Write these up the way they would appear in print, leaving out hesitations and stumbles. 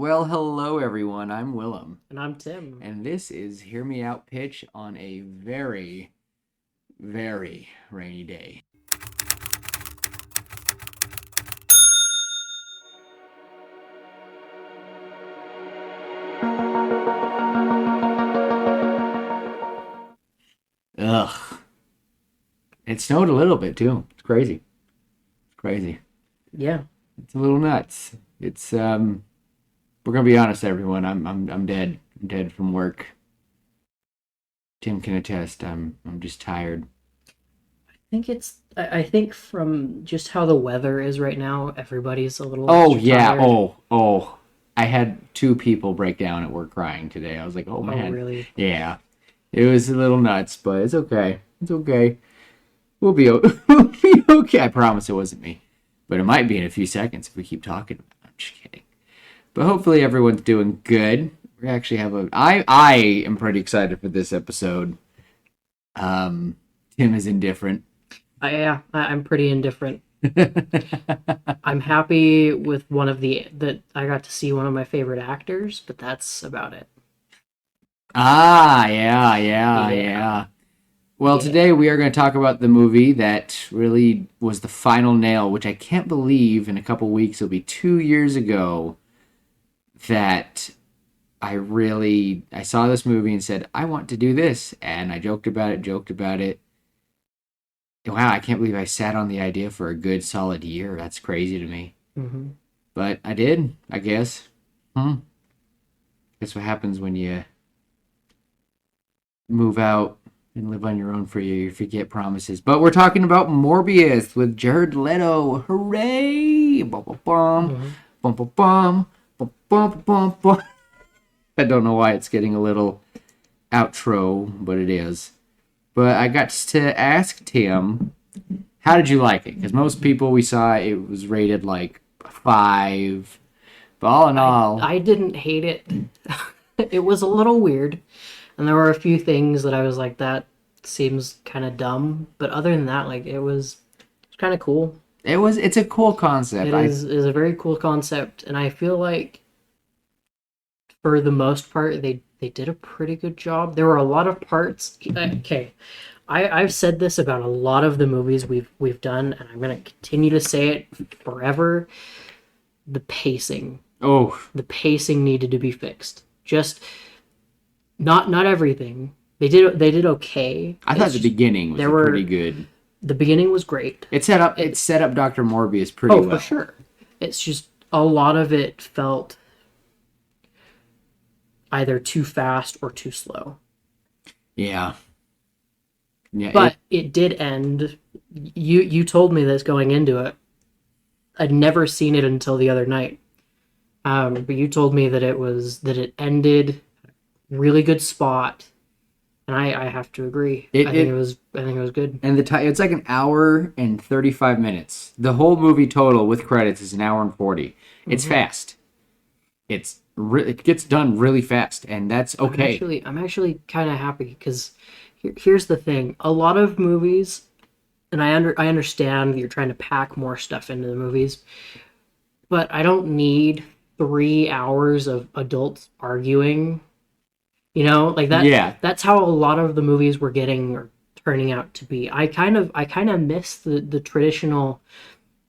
Well, hello everyone. I'm Willem, And I'm Tim. and this is Hear Me Out Pitch on a very, very rainy day. Ugh. It snowed a little bit too. It's crazy. It's crazy. Yeah. It's a little nuts. It's we're gonna be honest, everyone. I'm dead. I'm dead from work. Tim can attest. I'm just tired. I think from just how the weather is right now, everybody's a little Oh extra yeah. tired. Oh. I had two people break down at work crying today. I was like, oh Oh, man. really? Yeah. It was a little nuts, but it's okay. It's okay. We'll be okay. I promise it wasn't me. But it might be in a few seconds if we keep talking about it. I'm just kidding. But hopefully everyone's doing good. We actually have a I am pretty excited for this episode. Tim is indifferent. I'm pretty indifferent. I'm happy with that I got to see one of my favorite actors, but that's about it. Yeah. Yeah. Well, Yeah. today we are going to talk about the movie that really was the final nail, which I can't believe in a couple weeks it'll be 2 years ago that I saw this movie and said, I want to do this. And I joked about it. Wow, I can't believe I sat on the idea for a good solid year. That's crazy to me. hmm But I did, I guess. Hmm. Guess what happens when you move out and live on your own for a year. You forget promises. But we're talking about Morbius with Jared Leto. Hooray! Bum, bum, bum. hmm Bum, bum, bum. Bum, bum, bum, bum. I don't know why it's getting a little outro, but it is. But I got to ask Tim, how did you like it? Because most people we saw, it was rated like 5. But all in all, I didn't hate it. It was a little weird, and there were a few things that I was like, that seems kind of dumb. But other than that, like it's kind of cool. it's a cool concept. It is a very cool concept, and I feel like for the most part they did a pretty good job. There were a lot of parts. Okay, I've said this about a lot of the movies we've done, and I'm gonna continue to say it forever. The pacing, Oh, the pacing needed to be fixed. Just not everything. They did okay. I thought It's the just beginning was there pretty were good. the beginning was great. It set up Dr. Morbius pretty Oh, for well. sure. It's just a lot of it felt either too fast or too slow. Yeah. Yeah, But it did end. You told me this going into it. I'd never seen it until the other night. But you told me that it ended really good spot, and I have to agree. it I think it was good. and it's like an hour and 35 minutes. The whole movie total with credits is an hour and 40. It's hmm fast. It gets done really fast, and that's okay. I'm actually kind of happy because here's the thing: a lot of movies, and I understand that you're trying to pack more stuff into the movies, but I don't need 3 hours of adults arguing. You know, like that. Yeah. That's how a lot of the movies we're getting are turning out to be. I kind of miss the traditional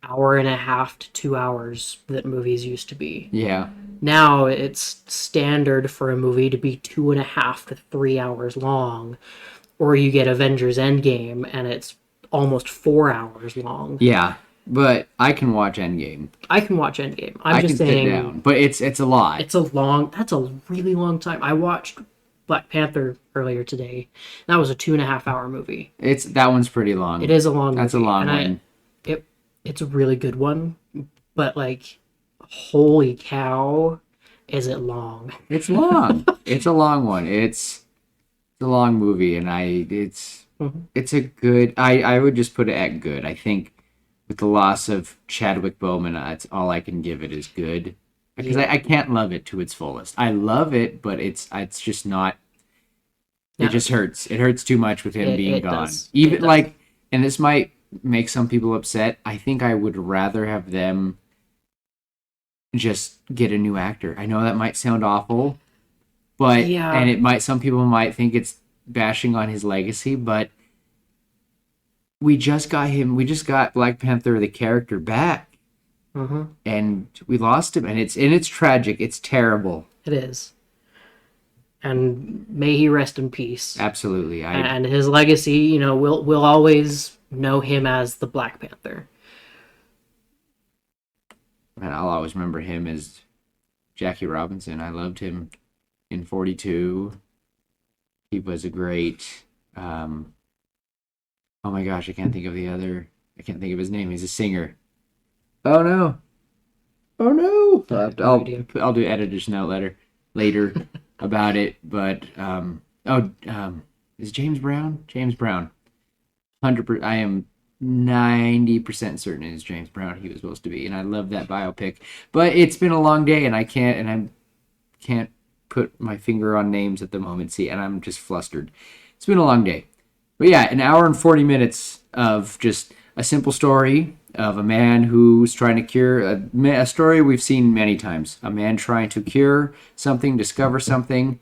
hour and a half to 2 hours that movies used to be. Yeah. Now it's standard for a movie to be 2.5 to 3 hours long, or you get Avengers Endgame and it's almost 4 hours long. Yeah. But I can watch Endgame. I can watch Endgame. I'm I just can sit saying down, but it's a lot. that's a really long time. I watched Black Panther earlier today. That was a 2.5 hour movie. It's that one's pretty It long. is a long That's a movie, long and one. it's a really good one. But like, holy cow, is it long? It's long. It's a long one. It's a long movie, and Mhm. it's a good. I would just put it at good. I think with the loss of Chadwick Boseman, that's all I can give it is good because Yeah, I can't love it to its fullest. I love it, but it's just not. It no, just hurts. It hurts too much with him being it gone. does. It Even does. like, and this might make some people upset. I think I would rather have them just get a new actor. I know that might sound awful, but and Yeah. it might some people might think it's bashing on his legacy, but we just got Black Panther the character back, Hmm. and we lost him, and it's tragic. It's terrible. It is. And may he rest in peace. Absolutely. And his legacy, we'll always know him as the Black Panther. I'll always remember him as Jackie Robinson. I loved him in 42. He was a great oh my gosh, I can't think of his name. He's a singer. Oh no. Oh no. No idea. I'll do editor's note later about it, but is James Brown? James Brown. 100%. I am 90% certain it is James Brown he was supposed to be, and I love that biopic. But it's been a long day, and I can't put my finger on names at the moment. See, and I'm just flustered. It's been a long day. But yeah, an hour and 40 minutes of just a simple story of a man who's trying to cure a story we've seen many times. A man trying to cure something, discover something,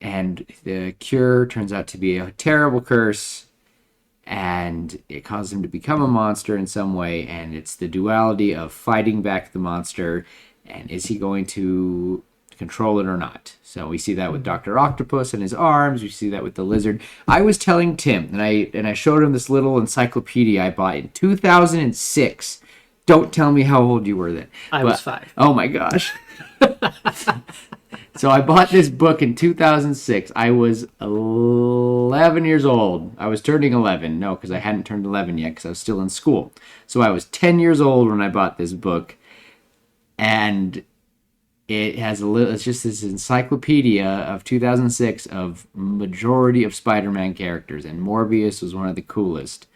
and the cure turns out to be a terrible curse, and it causes him to become a monster in some way, and it's the duality of fighting back the monster, and is he going to control it or not? So we see that with Dr. Octopus and his arms. We see that with the lizard. I was telling Tim, and I showed him this little encyclopedia I bought in 2006. Don't tell me how old you were then. I was 5. Oh my gosh. So I bought this book in 2006. I was 11 years old. I was turning 11. No, because I hadn't turned 11 yet because I was still in school. So I was 10 years old when I bought this book. And it's just this encyclopedia of 2006 of majority of Spider-Man characters. And Morbius was one of the coolest.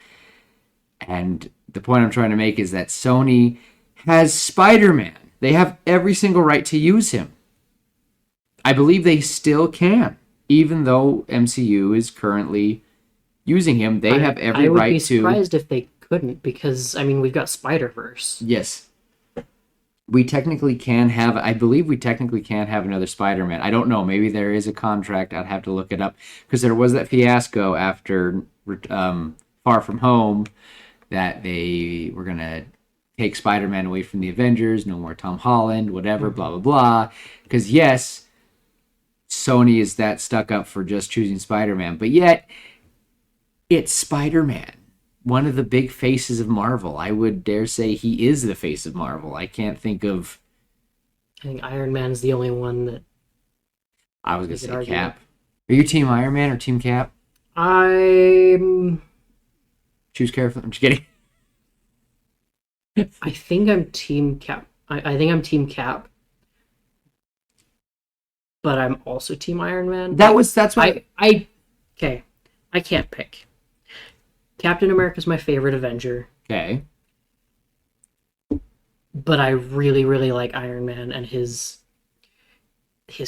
And the point I'm trying to make is that Sony has Spider-Man. They have every single right to use him. I believe they still can, even though MCU is currently using him. They have every right to. I would be surprised if they couldn't, because we've got Spider-Verse. Yes, we technically can have. I believe we technically can have another Spider-Man. I don't know. Maybe there is a contract. I'd have to look it up because there was that fiasco after Far From Home that they were gonna take Spider-Man away from the Avengers. No more Tom Holland. Whatever. Blah blah blah. Because yes. Sony is that stuck up for just choosing Spider-Man, but yet it's Spider-Man, one of the big faces of Marvel. I would dare say he is the face of Marvel. I can't think of. I think Iron Man's the only one that I was gonna say Cap. Are you Team Iron Man or Team Cap? I'm. Choose carefully. I'm just kidding. I think I'm Team Cap. I think I'm Team Cap. But I'm also Team Iron Man. That's why okay. I can't pick. Captain America's my favorite Avenger. Okay. But I really, really like Iron Man and his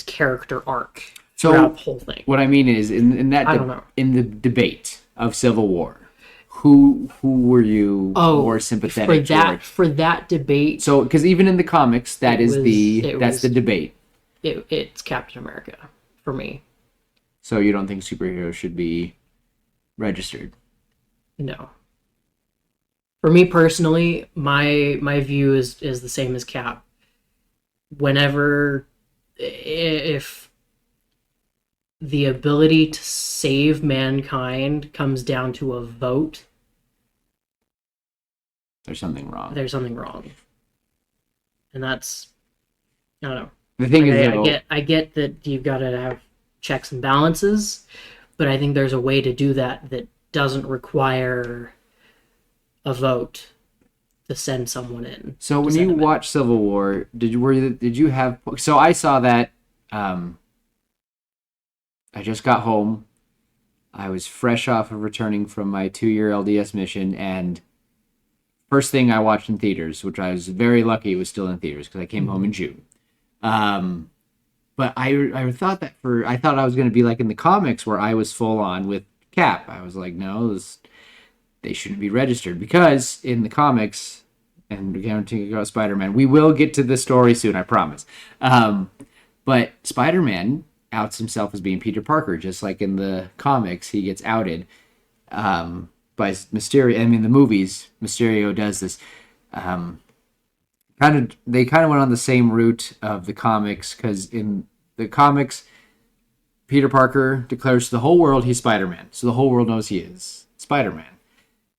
character arc throughout the whole thing. What I mean is in that I don't know. In the debate of Civil War, who were you more sympathetic toward? For that debate. So because even in the comics, that's the debate. It's Captain America for me. So you don't think superheroes should be registered? No. For me personally, my view is the same as Cap. If the ability to save mankind comes down to a vote, there's something wrong. And that's, I don't know. The thing is, I get that you've got to have checks and balances, but I think there's a way to do that doesn't require a vote to send someone in. So when you watch Civil War, did you have? So I saw that. I just got home. I was fresh off of returning from my 2-year LDS mission, and first thing I watched in theaters, which I was very lucky was still in theaters because I came home in June. But I thought I was going to be like in the comics where I was full on with Cap. I was like, no, they shouldn't be registered because in the comics, and guaranteeing about Spider-Man. We will get to the story soon, I promise. But Spider-Man outs himself as being Peter Parker, just like in the comics, he gets outed by Mysterio. I mean, the movies, Mysterio does this. They kind of went on the same route of the comics, because in the comics, Peter Parker declares to the whole world he's Spider-Man, so the whole world knows he is Spider-Man.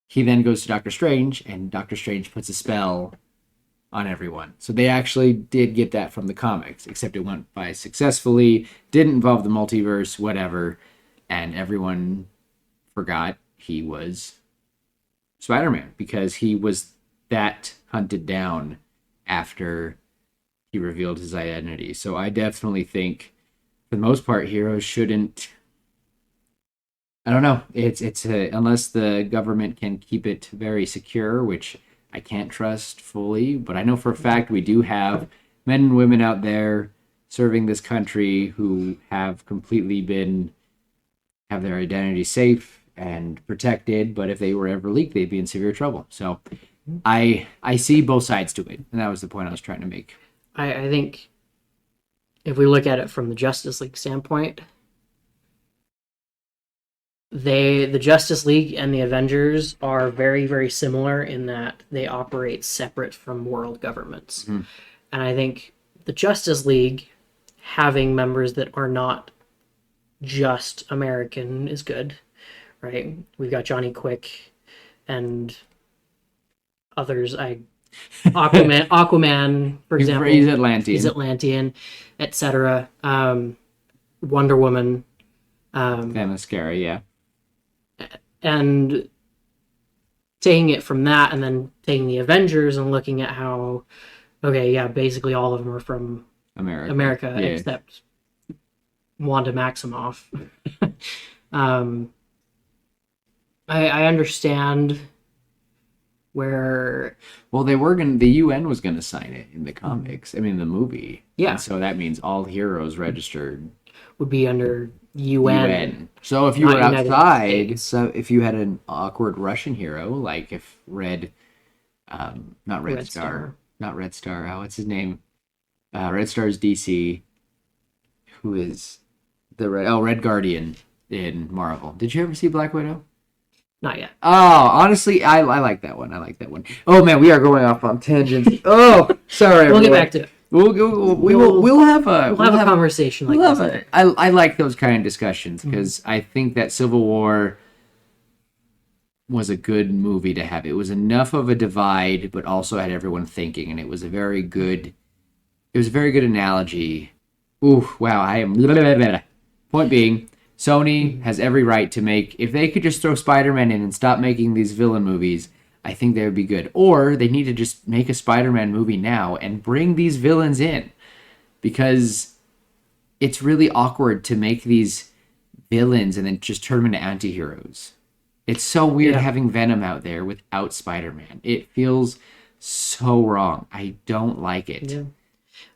He then goes to Doctor Strange, and Doctor Strange puts a spell on everyone. So they actually did get that from the comics, except it went by successfully, didn't involve the multiverse, whatever, and everyone forgot he was Spider-Man because he was that hunted down after he revealed his identity. So I definitely think, for the most part, heroes shouldn't. I don't know. Unless the government can keep it very secure, which I can't trust fully, but I know for a fact we do have men and women out there serving this country who have completely have their identity safe and protected, but if they were ever leaked, they'd be in severe trouble. So I see both sides to it, and that was the point I was trying to make. I think if we look at it from the Justice League standpoint, the Justice League and the Avengers are very, very similar in that they operate separate from world governments. Mm-hmm. And I think the Justice League having members that are not just American is good, right? We've got Johnny Quick and others. Aquaman, for example. He's Atlantean. He's Atlantean, etc. Wonder Woman. Themyscira, yeah. And taking it from that and then taking the Avengers and looking at how, okay, yeah, basically all of them are from America yeah. Except Wanda Maximoff. I understand where... Well, the UN was going to sign it in the comics. I mean, the movie. Yeah. And so that means all heroes registered would be under UN. So if you were not United outside, States. so if you had an awkward Russian hero, like if not Red Star, not Red Star, what's his name? Red Star's DC, who is Red Guardian in Marvel. Did you ever see Black Widow? Not yet. Oh, honestly, I like that one. I like that one. Oh man, we are going off on tangents. Oh, sorry. We'll get back to it. We'll have a conversation like this. I like those kind of discussions because I think that Civil War was a good movie to have. It was enough of a divide, but also had everyone thinking, and it was a very good analogy. Ooh, wow! I am. Point being, Sony has every right to make. If they could just throw Spider-Man in and stop making these villain movies, I think they would be good. Or they need to just make a Spider-Man movie now and bring these villains in. Because it's really awkward to make these villains and then just turn them into anti-heroes. It's so weird having Venom out there without Spider-Man. It feels so wrong. I don't like it. Yeah.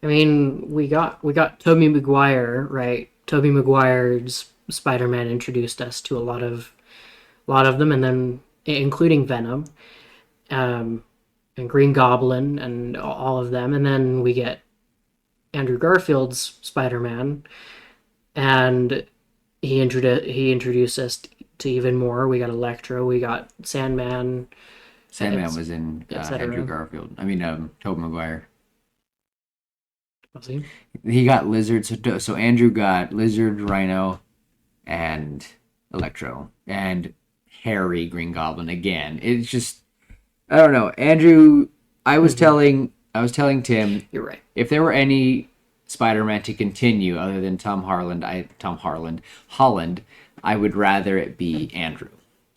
I mean, we got Tobey Maguire, right? Tobey Maguire's Spider-Man introduced us to a lot of them, and then including Venom, and Green Goblin, and all of them, and then we get Andrew Garfield's Spider-Man, and he introduced us to even more. We got Electro, we got Sandman. Sandman was in Andrew Garfield. I mean, Tobey Maguire. Was he? He got Lizard. So Andrew got Lizard, Rhino, and Electro, and Harry Green Goblin again. It's just, I don't know. Andrew, I was telling Tim, you're right. If there were any Spider-Man to continue other than Holland, I would rather it be Andrew.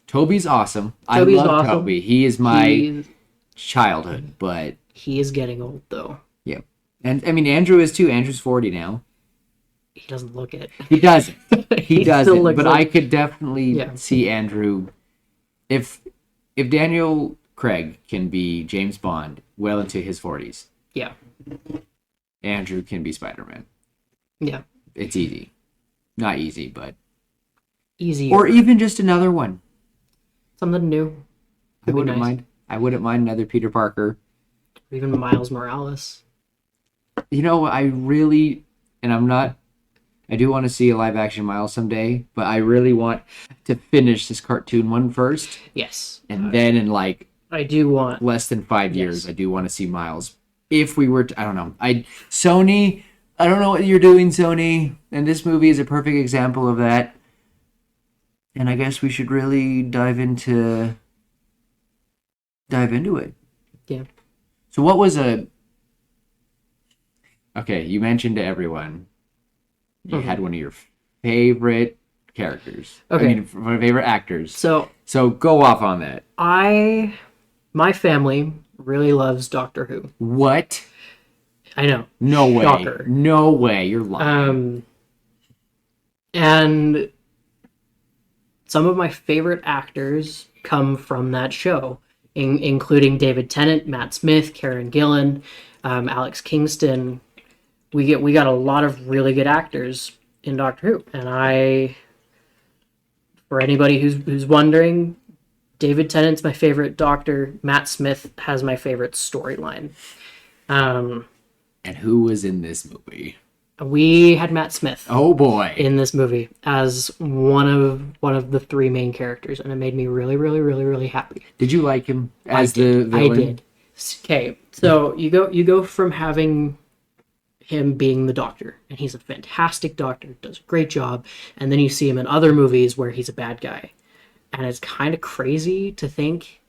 Toby's awesome. I love Toby. He is my childhood, but he is getting old though. Yeah. And I mean Andrew is too. Andrew's 40 now. He doesn't look it. He doesn't. He doesn't. But like... I could definitely see Andrew. If Daniel Craig can be James Bond well into his 40s. Yeah. Andrew can be Spider-Man. Yeah. It's easy. Not easy, but easy. Or even just another one. Something new. I wouldn't mind. I wouldn't mind another Peter Parker. or even Miles Morales. You know, I really, and I'm not, I do want to see a live action Miles someday, but I really want to finish this cartoon one first, Yes, and then in like I do want. less than 5 years, Yes. I do want to see Miles. If we were to, I don't know, Sony, I don't know what you're doing, Sony, and this movie is a perfect example of that. And I guess we should really dive into it. Yeah. So what was a okay, you mentioned to everyone you had one of your favorite characters. Okay. I mean, favorite actors. So go off on that. My family really loves Doctor Who. What? I know. No way. Shocker. No way. You're lying. And some of my favorite actors come from that show, including David Tennant, Matt Smith, Karen Gillan, Alex Kingston. We got a lot of really good actors in Doctor Who, and for anybody who's wondering, David Tennant's my favorite Doctor. Matt Smith has my favorite storyline. And who was in this movie? We had Matt Smith. Oh boy! In this movie as one of the three main characters, and it made me really, really, really, really happy. Did you like him as the villain? I did. Okay, so you go from having him being the Doctor, and he's a fantastic Doctor, does a great job, and then you see him in other movies where he's a bad guy, and it's kind of crazy to think.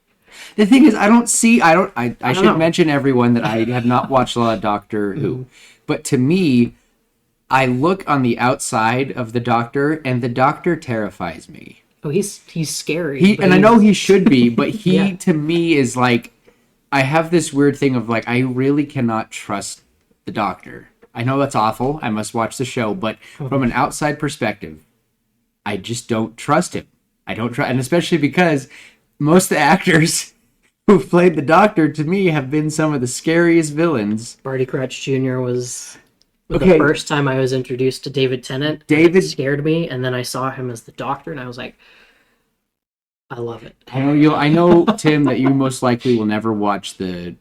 The thing is, I should know. mention everyone that I have not watched a lot of Doctor Who, but to me, I look on the outside of the Doctor, and the Doctor terrifies me. Oh, he's scary. I know he should be, but he Yeah. to me is like, I have this weird thing of like, I really cannot trust the Doctor. I know that's awful. I must watch the show, but from an outside perspective, I just don't trust him. I don't trust, and especially because most of the actors who've played the Doctor to me have been some of the scariest villains. Barty Crouch Jr. was the Okay. first time I was introduced to David Tennant. It scared me, and then I saw him as the Doctor, and I was like, I love it. I know, Tim, that you most likely will never watch the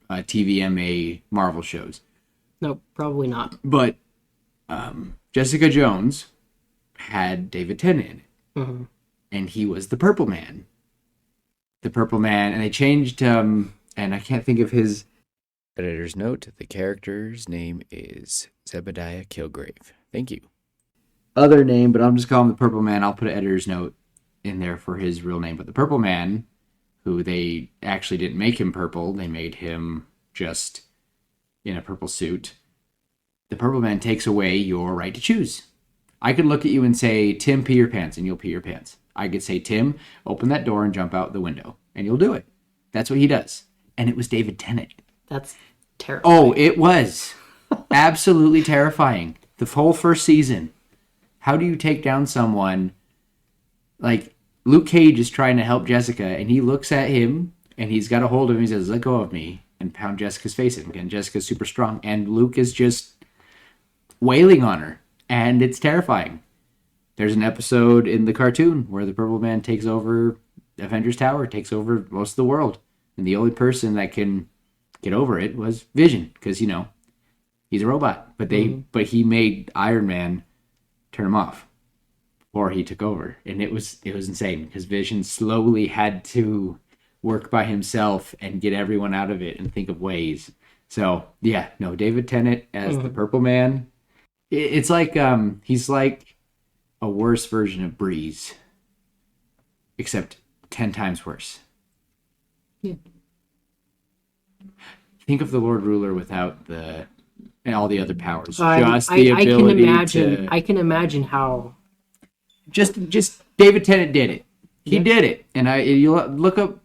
TVMA Marvel shows. No, probably not. But Jessica Jones had David Tennant in it. And he was the Purple Man. The Purple Man, and they changed, and I can't think of his... Editor's note, the character's name is Zebediah Kilgrave. Thank you. Other name, but I'm just calling him the Purple Man. I'll put an editor's note in there for his real name. But the Purple Man, who they actually didn't make him purple, they made him just in a purple suit. The Purple Man takes away your right to choose. I could look at you and say, Tim, pee your pants, and you'll pee your pants. I could say, Tim, open that door and jump out the window, and you'll do it. That's what he does. And it was David Tennant. That's terrifying. Oh, it was absolutely terrifying. The whole first season. How do you take down someone like Luke Cage is trying to help Jessica, and he looks at him, and he's got a hold of him. He says, "Let go of me," and pound Jessica's face in. And Jessica's super strong, and Luke is just wailing on her, and it's terrifying. There's an episode in the cartoon where the Purple Man takes over Avengers Tower, takes over most of the world, and the only person that can get over it was Vision, because he's a robot. But he made Iron Man turn him off before he took over, and it was insane because Vision slowly had to work by himself and get everyone out of it and think of ways. So yeah, no, David Tennant as the Purple Man, it's like he's like a worse version of Breeze, except 10 times worse. Yeah. Think of the Lord Ruler without and all the other powers. I can imagine how. Just David Tennant did it. He did it, and you'll look up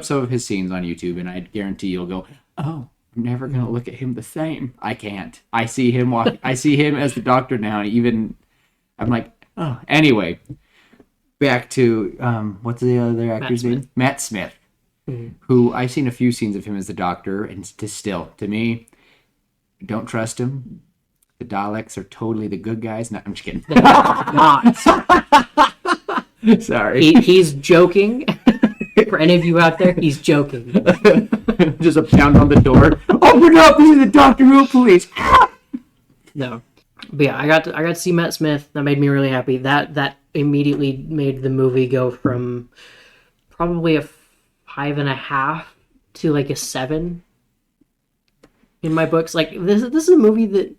some of his scenes on YouTube, and I guarantee you'll go, "Oh, I'm never gonna look at him the same." I can't. I see him walk. I see him as the Doctor now, and even I'm like, oh. Anyway, back to what's the other actor's name? Matt Smith. Who I've seen a few scenes of him as the Doctor, and to me, don't trust him. The Daleks are totally the good guys. No, I'm just kidding. Not. Sorry. He's joking. For any of you out there, he's joking. Just a pound on the door. Open up! This is the Doctor Who police. No, but yeah, I got to see Matt Smith. That made me really happy. That immediately made the movie go from probably a 5.5 to like a 7 in my books. Like this is a movie that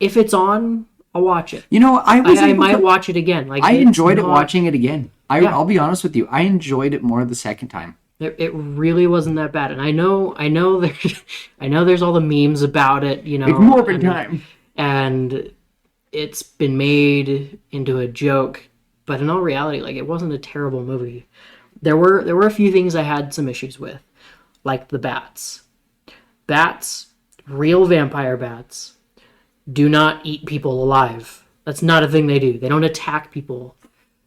if it's on, I'll watch it. You know, I might watch it again. Like I enjoyed it watching it again. I'll be honest with you. I enjoyed it more the second time. It really wasn't that bad, and I know there's all the memes about it. You know, it's Morbid time, and it's been made into a joke. But in all reality, like it wasn't a terrible movie. There were a few things I had some issues with, like the bats. Bats, real vampire bats, do not eat people alive. That's not a thing they do. They don't attack people.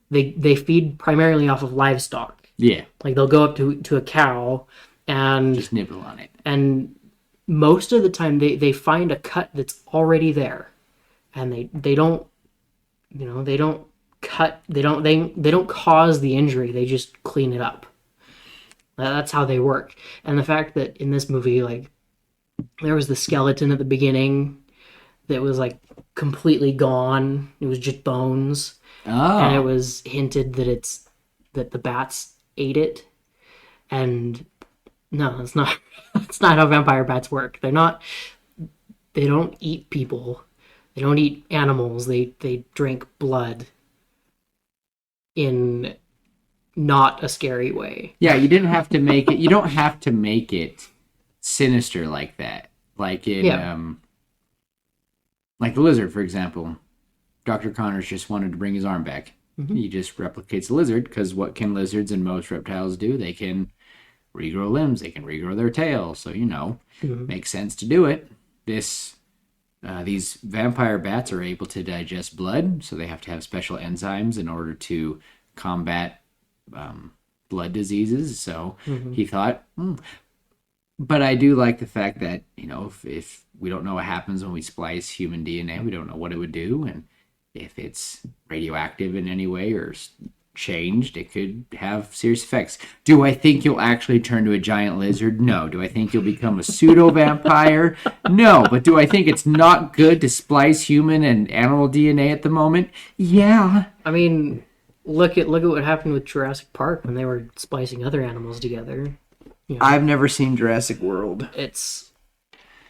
They feed primarily off of livestock. Yeah. Like they'll go up to a cow and just nibble on it. And most of the time they find a cut that's already there. And they don't cut, they don't cause the injury. They just clean it up. That's how they work. And the fact that in this movie, like, there was the skeleton at the beginning that was like completely gone. It was just bones. Oh. And it was hinted that the bats ate it. And no, that's not how vampire bats work. They don't eat people. They don't eat animals. They drink blood in not a scary way. Yeah, you didn't have to make it. You don't have to make it sinister like that. Like in like the lizard, for example. Dr. Connors just wanted to bring his arm back. Mm-hmm. He just replicates the lizard, because what can lizards and most reptiles do? They can regrow limbs. They can regrow their tail. So, makes sense to do it. These vampire bats are able to digest blood, so they have to have special enzymes in order to combat blood diseases. So he thought, But I do like the fact that, if we don't know what happens when we splice human DNA, we don't know what it would do. And if it's radioactive in any way or changed, it could have serious effects. Do I think you'll actually turn to a giant lizard? No. Do I think you'll become a pseudo-vampire? No. But do I think it's not good to splice human and animal DNA at the moment? Yeah. I mean, look at what happened with Jurassic Park when they were splicing other animals together. I've never seen Jurassic World. It's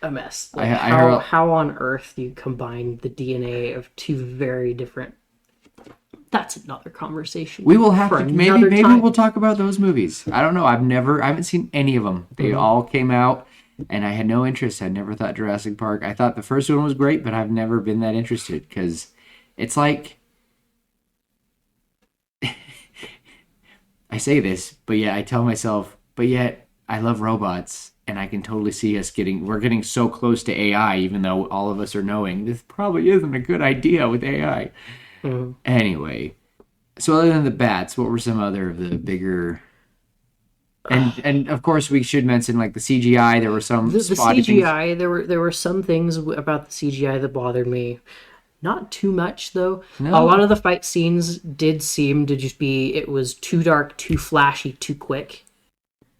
a mess. Like, how on earth do you combine the DNA of two very different... That's another conversation. We will have to... Maybe we'll talk about those movies. I don't know. I haven't seen any of them. They all came out, and I had no interest. I never thought Jurassic Park... I thought the first one was great, but I've never been that interested, because it's like... I say this, but yet I tell myself, but yet I love robots, and I can totally see we're getting so close to AI, even though all of us are knowing this probably isn't a good idea with AI. Mm-hmm. Anyway, so other than the bats, what were some other of the bigger... And of course we should mention, like, the CGI. There were some the CGI. There were some things about the CGI that bothered me. Not too much, though. No. A lot of the fight scenes did seem to just be... It was too dark, too flashy, too quick.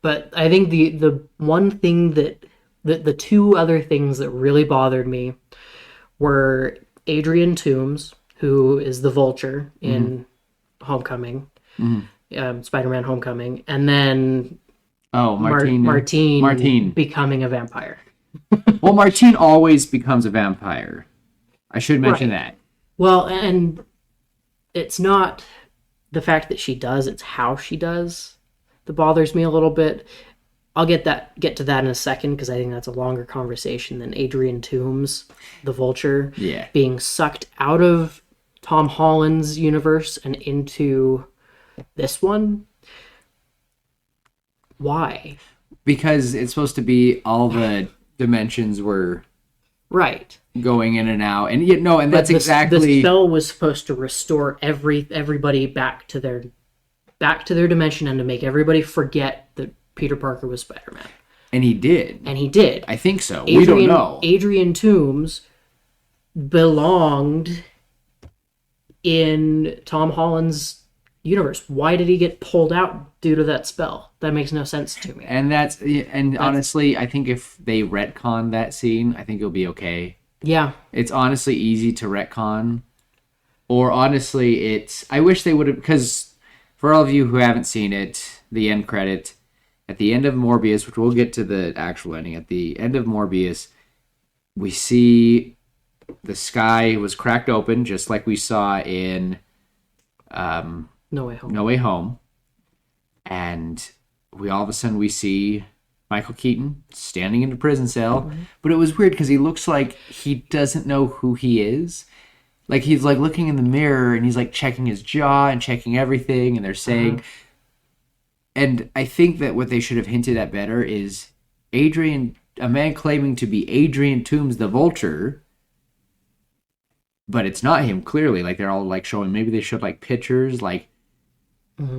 But I think the one thing that... The two other things that really bothered me were Adrian Toomes, who is the Vulture in Homecoming, Spider-Man Homecoming, and then Martine becoming a vampire. Well, Martine always becomes a vampire. I should mention that. Well, and it's not the fact that she does, it's how she does that bothers me a little bit. I'll get to that in a second, because I think that's a longer conversation than Adrian Toomes, the Vulture, being sucked out of Tom Holland's universe and into this one. Why? Because it's supposed to be all the dimensions were right going in and out, and and that's exactly the spell was supposed to restore everybody back to their dimension and to make everybody forget that Peter Parker was Spider-Man. And he did. I think so. We don't know. Adrian Toomes belonged in Tom Holland's universe. Why did he get pulled out due to that spell? That makes no sense to me. And honestly, I think if they retcon that scene, I think it'll be okay. Yeah. It's honestly easy to retcon. Or honestly, I wish they would have, because for all of you who haven't seen it, the end credit, at the end of Morbius, which we'll get to the actual ending, at the end of Morbius, we see the sky was cracked open, just like we saw in No Way Home. No Way Home. And all of a sudden we see Michael Keaton standing in a prison cell. Mm-hmm. But it was weird because he looks like he doesn't know who he is. Like he's like looking in the mirror and he's like checking his jaw and checking everything. And they're saying, and I think that what they should have hinted at better is a man claiming to be Adrian Toomes the Vulture, but it's not him clearly. Like they're all like showing, maybe they showed like pictures, like,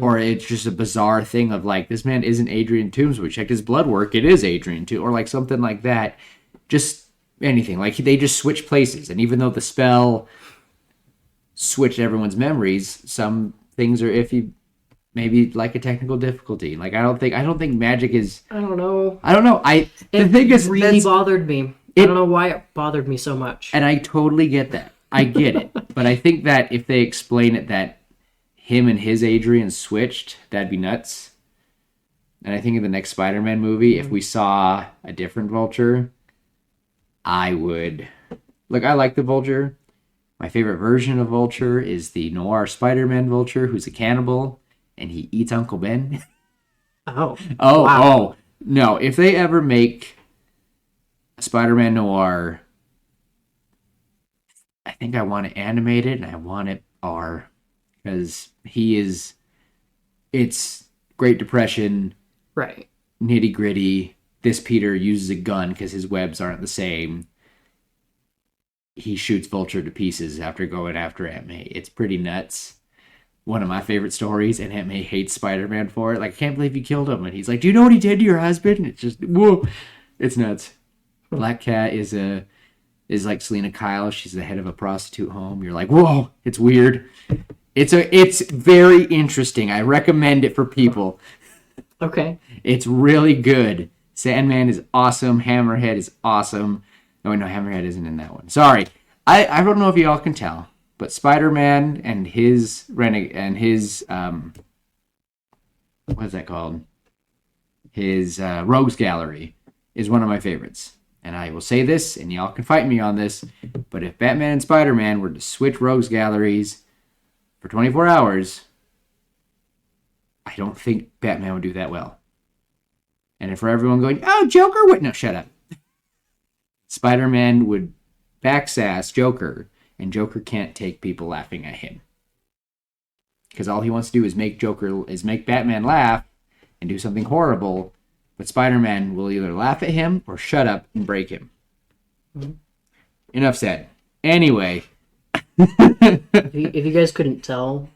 or it's just a bizarre thing of like, this man isn't Adrian Toomes. We checked his blood work. It is Adrian Toomes, or like something like that. Just anything. Like they just switch places. And even though the spell switched everyone's memories, some things are iffy, maybe like a technical difficulty. Like I don't think magic is. I don't know. The thing is, really bothered me. I don't know why it bothered me so much. And I totally get that. I get it. But I think that if they explain it that him and his Adrian switched, that'd be nuts. And I think in the next Spider-Man movie, if we saw a different Vulture, I would. Look, I like the Vulture. My favorite version of Vulture is the noir Spider-Man Vulture, who's a cannibal, and he eats Uncle Ben. Wow. No, if they ever make a Spider-Man noir, I think I want it animated and I want it R, because it's Great Depression, right? Nitty gritty. This Peter uses a gun because his webs aren't the same. He shoots Vulture to pieces after going after Aunt May. It's pretty nuts. One of my favorite stories, and Aunt May hates Spider-Man for it. Like, I can't believe you killed him. And he's like, do you know what he did to your husband? And it's just, whoa. It's nuts. Black Cat is like Selena Kyle. She's the head of a prostitute home. You're like, whoa, it's weird. It's very interesting. I recommend it for people. Okay. It's really good. Sandman is awesome. Hammerhead is awesome. No, Hammerhead isn't in that one. Sorry. I don't know if y'all can tell, but Spider-Man and his what is that called? His Rogues Gallery is one of my favorites. And I will say this, and y'all can fight me on this, but if Batman and Spider-Man were to switch Rogues Galleries for 24 hours, I don't think Batman would do that well. And for everyone going, oh, Joker would... No, shut up. Spider-Man would backsass Joker, and Joker can't take people laughing at him. Because all he wants to do is make Batman laugh and do something horrible, but Spider-Man will either laugh at him or shut up and break him. Mm-hmm. Enough said. Anyway. if you guys couldn't tell,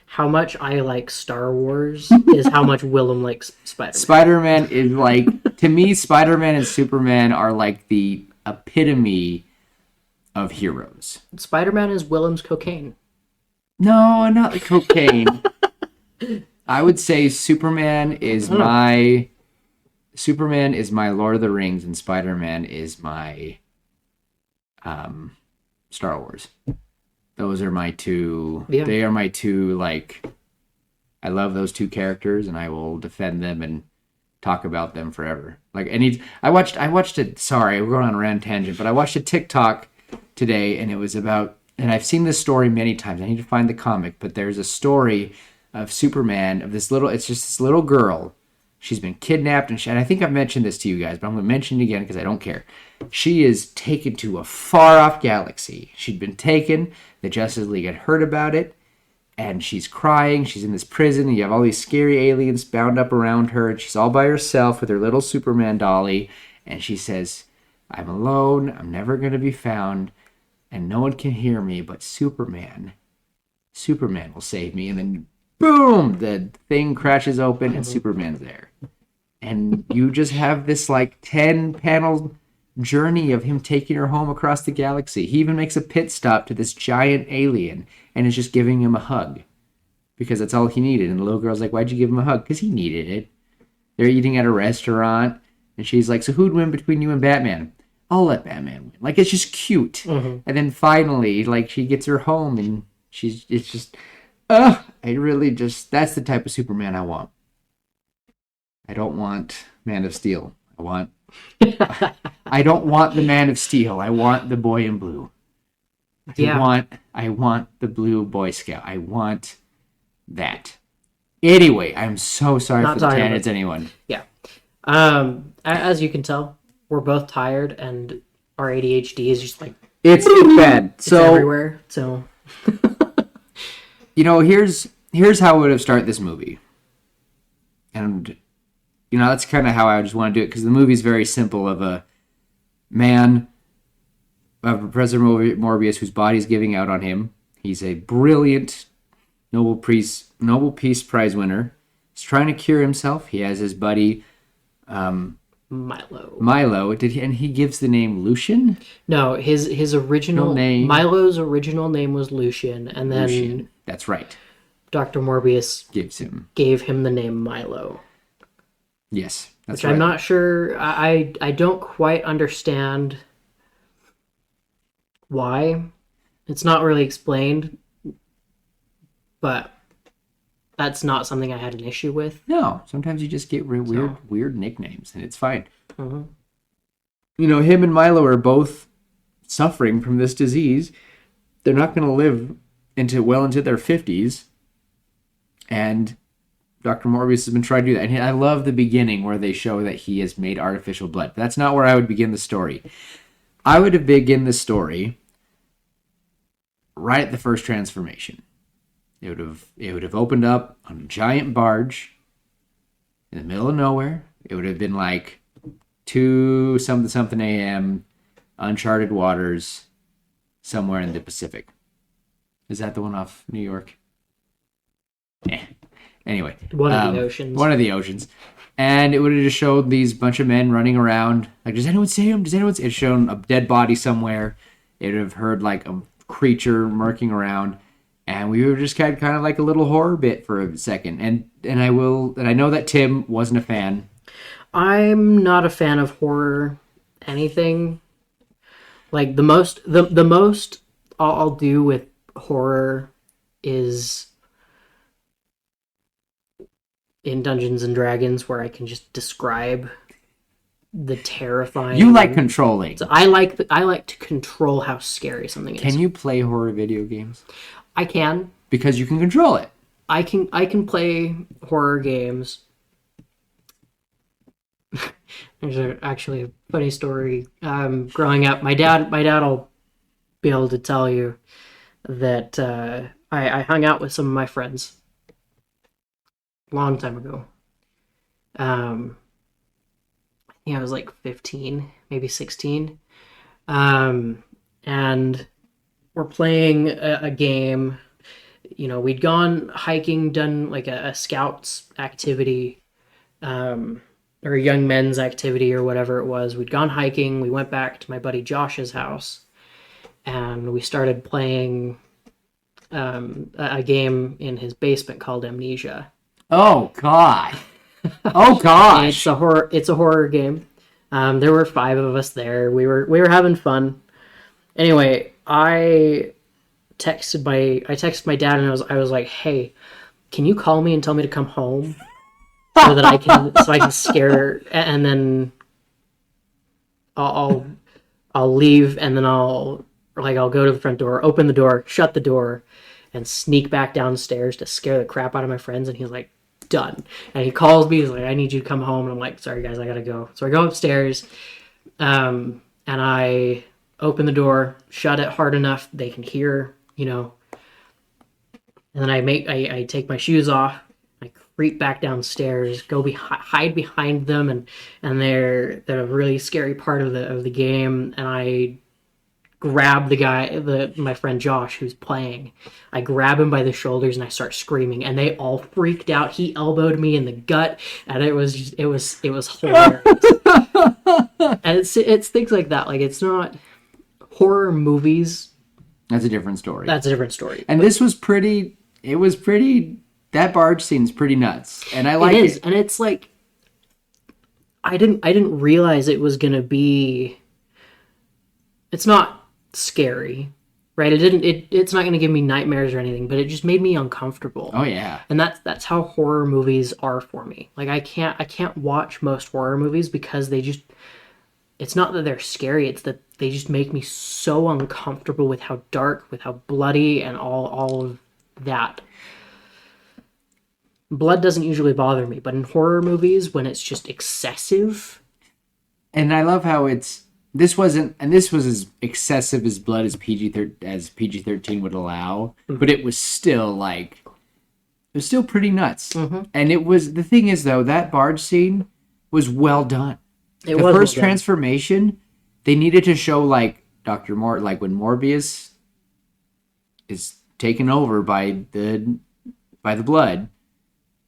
how much I like Star Wars is how much Willem likes Spider-Man. Spider-Man is like, to me, Spider-Man and Superman are like the epitome of heroes. Spider-Man is Willem's cocaine. No, not the cocaine. I would say Superman is my Lord of the Rings, and Spider-Man is my Star Wars. Those are my two. Yeah. They are my two. Like, I love those two characters, and I will defend them and talk about them forever. Like, I watched it. Sorry, we're going on a random tangent, but I watched a TikTok today, and it was about. And I've seen this story many times. I need to find the comic, but there's a story of Superman of this little. It's just this little girl. She's been kidnapped, and I think I've mentioned this to you guys, but I'm going to mention it again because I don't care. She is taken to a far-off galaxy. She'd been taken. The Justice League had heard about it, and she's crying. She's in this prison, and you have all these scary aliens bound up around her, and she's all by herself with her little Superman dolly, and she says, I'm alone. I'm never going to be found, and no one can hear me, but Superman will save me. And then, boom, the thing crashes open, and Superman's there. And you just have this, like, 10-panel journey of him taking her home across the galaxy. He even makes a pit stop to this giant alien and is just giving him a hug. because that's all he needed. And the little girl's like, why'd you give him a hug? Because he needed it. They're eating at a restaurant, and she's like, so who'd win between you and Batman? I'll let Batman win. Like, it's just cute. Mm-hmm. And then finally, like, she gets her home, and it's just, I really just, that's the type of Superman I want. I don't want Man of Steel. I don't want the Man of Steel. I want the boy in blue. I want the blue Boy Scout. I want that. Anyway, I'm so sorry for the tangents, anyone. Yeah. As you can tell, we're both tired, and our ADHD is just like it's bad. It's everywhere. So here's how I would have started this movie, and that's kind of how I just want to do it, because the movie's very simple. Of a man, of Professor Morbius, whose body's giving out on him. He's a brilliant Nobel Peace Prize winner. He's trying to cure himself. He has his buddy Milo. And he gives the name Lucian? No, his original name. Milo's original name was Lucian, and then Lucian. That's right. Dr. Morbius gave him the name Milo. Yes, that's which right. I'm not sure. I don't quite understand why. It's not really explained, but that's not something I had an issue with. No, sometimes you just get weird nicknames, and it's fine. Mm-hmm. Him and Milo are both suffering from this disease. They're not going to live into their 50s, and Dr. Morbius has been trying to do that. And I love the beginning where they show that he has made artificial blood. But that's not where I would begin the story. I would have begun the story right at the first transformation. It would have opened up on a giant barge in the middle of nowhere. It would have been like 2-something a.m., uncharted waters, somewhere in the Pacific. Is that the one off New York? Anyway. One of the oceans. And it would have just showed these bunch of men running around. Like, does anyone see him? It's shown a dead body somewhere. It would have heard like a creature murking around. And we would have just had kind of like a little horror bit for a second. And I know that Tim wasn't a fan. I'm not a fan of horror anything. Like the most I'll do with horror is in Dungeons and Dragons, where I can just describe the terrifying. You like controlling. So I like to control how scary something is. Can you play horror video games? I can, because you can control it. I can play horror games. There's actually a funny story. Growing up, my dad will be able to tell you that I hung out with some of my friends a long time ago. I think I was like 15, maybe 16. And we're playing a game. We'd gone hiking, done like a scouts activity, or a young men's activity, or whatever it was. We'd gone hiking. We went back to my buddy Josh's house, and we started playing a game in his basement called Amnesia. Oh God! Oh gosh! It's a horror game. There were 5 of us there. We were having fun. Anyway, I texted my dad, and I was like, "Hey, can you call me and tell me to come home so that I can scare her, and then I'll leave, and then I'll go to the front door, open the door, shut the door, and sneak back downstairs to scare the crap out of my friends." And he's like, "Done." And he calls me. He's like, "I need you to come home." And I'm like, "Sorry guys, I gotta go." So I go upstairs, and I open the door, shut it hard enough they can hear, and then I take my shoes off, I creep back downstairs, hide behind them, and they're a really scary part of the game, and I grab my friend Josh, who's playing. I grab him by the shoulders and I start screaming, and they all freaked out. He elbowed me in the gut, and it was hilarious. And it's things like that. Like, it's not horror movies. That's a different story. And this was pretty. It was pretty that barge scene's pretty nuts, and I It like is, it. and it's like I didn't realize it was gonna be. It's not scary, right? It's not gonna give me nightmares or anything, but it just made me uncomfortable. Oh yeah, And that's how horror movies are for me. Like I can't watch most horror movies because they just it's not that they're scary, it's that they just make me so uncomfortable with how dark, with how bloody and all of that. Blood doesn't usually bother me, but in horror movies when it's just excessive, and I love how it's this wasn't and this was as excessive as blood as PG-13 would allow, but it was still like it was still pretty nuts. And it was the thing is though that barge scene was well done. it The was well first done. transformation, they needed to show like like when Morbius is taken over by the blood,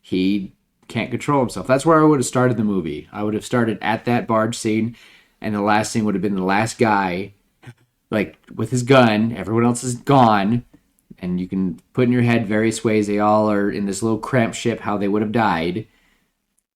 he can't control himself. That's where I would have started the movie. I would have started at that barge scene, and the last scene would have been the last guy, like with his gun. Everyone else is gone, and you can put in your head various ways they all are in this little cramped ship, how they would have died.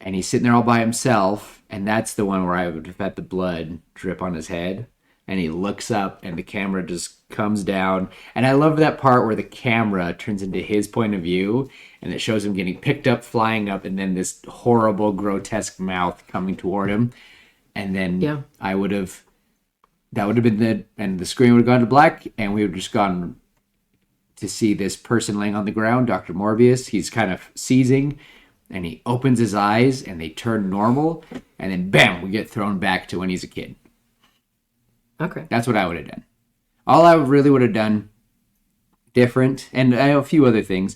And he's sitting there all by himself, and that's the one where I would have had the blood drip on his head. And he looks up, and the camera just comes down. And I love that part where the camera turns into his point of view, and it shows him getting picked up, flying up, and then this horrible, grotesque mouth coming toward him. And then Yeah. I would have, that would have been and the screen would have gone to black, and we would have just gone to see this person laying on the ground, Dr. Morbius. He's kind of seizing, and he opens his eyes, and they turn normal, and then bam, we get thrown back to when he's a kid. Okay. That's what I would have done. All I really would have done different, and I have a few other things,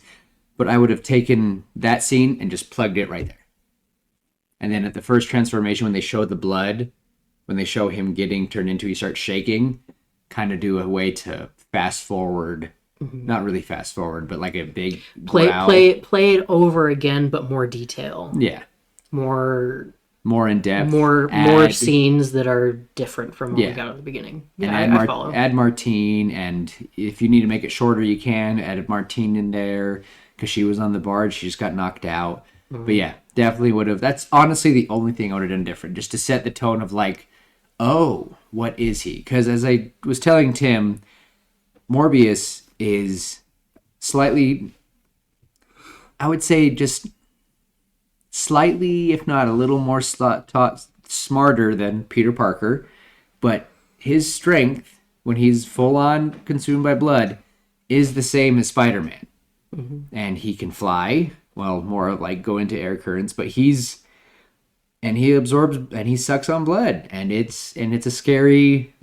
but I would have taken that scene and just plugged it right there. And then at the first transformation, when they show the blood, when they show him getting turned into, he starts shaking, kind of do a way to fast forward. Not really fast forward, but like a big growl. Play it over again, but more detail, Yeah, more more in depth. more scenes that are different from what we got at the beginning. Yeah, And I follow. add Martine, and if you need to make it shorter, you can add Martine in there because she was on the barge. She just got knocked out. But yeah, definitely would have. That's honestly the only thing I would have done different, just to set the tone of like, oh, what is he? Because as I was telling Tim, Morbius is slightly, I would say, just slightly, if not a little more smarter than Peter Parker, but his strength when he's full on consumed by blood is the same as Spider-Man. And he can fly, well, more like go into air currents, but he absorbs and he sucks on blood, and it's a scary,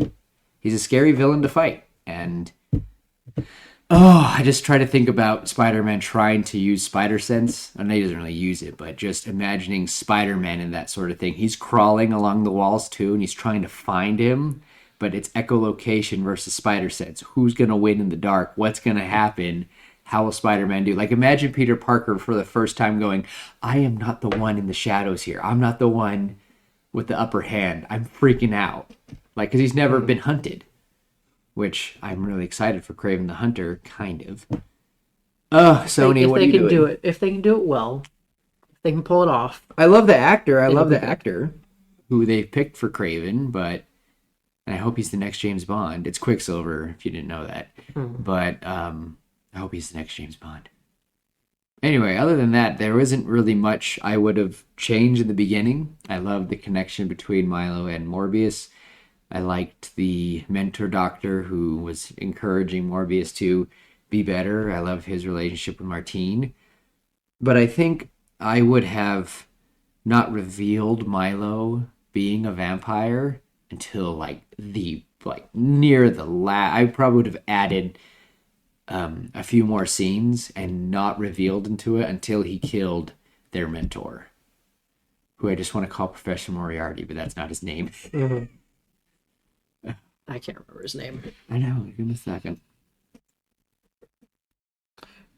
he's a scary villain to fight. And oh, I just try to think about Spider-Man trying to use spider sense. I know he doesn't really use it, but just imagining Spider-Man in that sort of thing. He's crawling along the walls too, and he's trying to find him, but it's echolocation versus spider sense. Who's going to win in the dark? What's going to happen? How will Spider-Man do? Like, imagine Peter Parker for the first time going, I am not the one in the shadows here. I'm not the one with the upper hand. I'm freaking out. Like, because he's never been hunted. Which I'm really excited for Kraven the Hunter, kind of. Oh, Sony, what are you doing? If they can do it well, if they can pull it off. I love the actor. I It'll love be the good. actor who they picked for Kraven, but and I hope he's the next James Bond. It's Quicksilver, if you didn't know that. But I hope he's the next James Bond. Anyway, other than that, there isn't really much I would have changed in the beginning. I love the connection between Milo and Morbius. I liked the mentor doctor who was encouraging Morbius to be better. I love his relationship with Martine. But I think I would have not revealed Milo being a vampire until near the last. I probably would have added a few more scenes and not revealed into it until he killed their mentor, who I just want to call Professor Moriarty, but that's not his name. I can't remember his name. I know. Give me a second.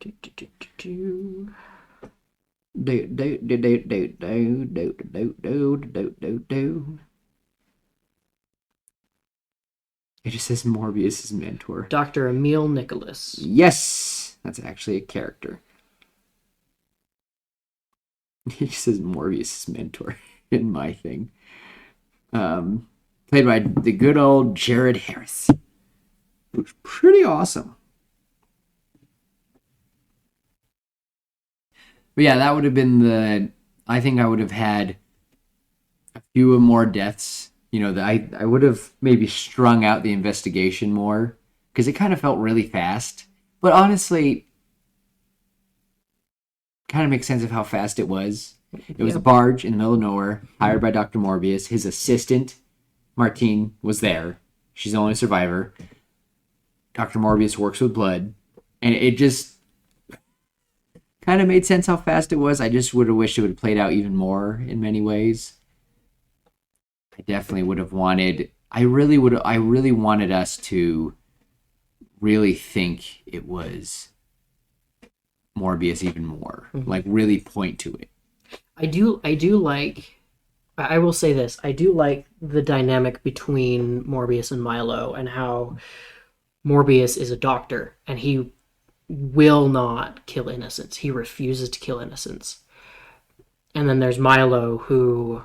Do, do, do, do, do. It just says Morbius' mentor. Dr. Emil Nicholas. Yes, that's actually a character. He says Morbius' mentor in my thing. Um, Played by the good old Jared Harris. It was pretty awesome. But yeah, that would have been the. I think I would have had a few more deaths. You know, that I would have maybe strung out the investigation more because it kind of felt really fast. But honestly, kind of makes sense of how fast it was. It was a Yeah. barge in the middle of nowhere, hired by Dr. Morbius. His assistant, Martine, was there. She's the only survivor. Dr. Morbius works with blood. And it just kind of made sense how fast it was. I just would have wished it would have played out even more in many ways. I definitely would have wanted. I really wanted us to really think it was Morbius even more. Mhm. Like really point to it. I do like. I will say this: I do like the dynamic between Morbius and Milo, and how Morbius is a doctor, and he will not kill innocents. He refuses to kill innocents. And then there's Milo, who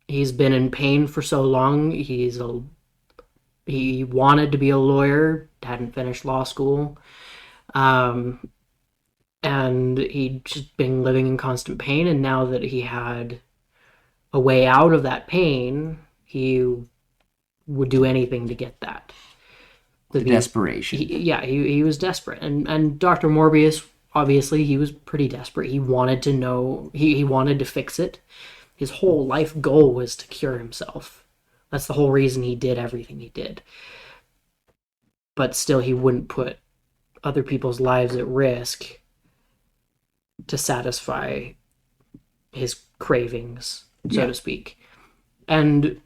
he's been in pain for so long. He wanted to be a lawyer, hadn't finished law school, um, and he'd just been living in constant pain. And now that he had a way out of that pain, he would do anything to get that. The desperation. He was desperate, and Dr. Morbius, obviously he was pretty desperate. He wanted to know, he wanted to fix it. His whole life goal was to cure himself. That's the whole reason he did everything he did. But still, he wouldn't put other people's lives at risk to satisfy his cravings, so to speak. And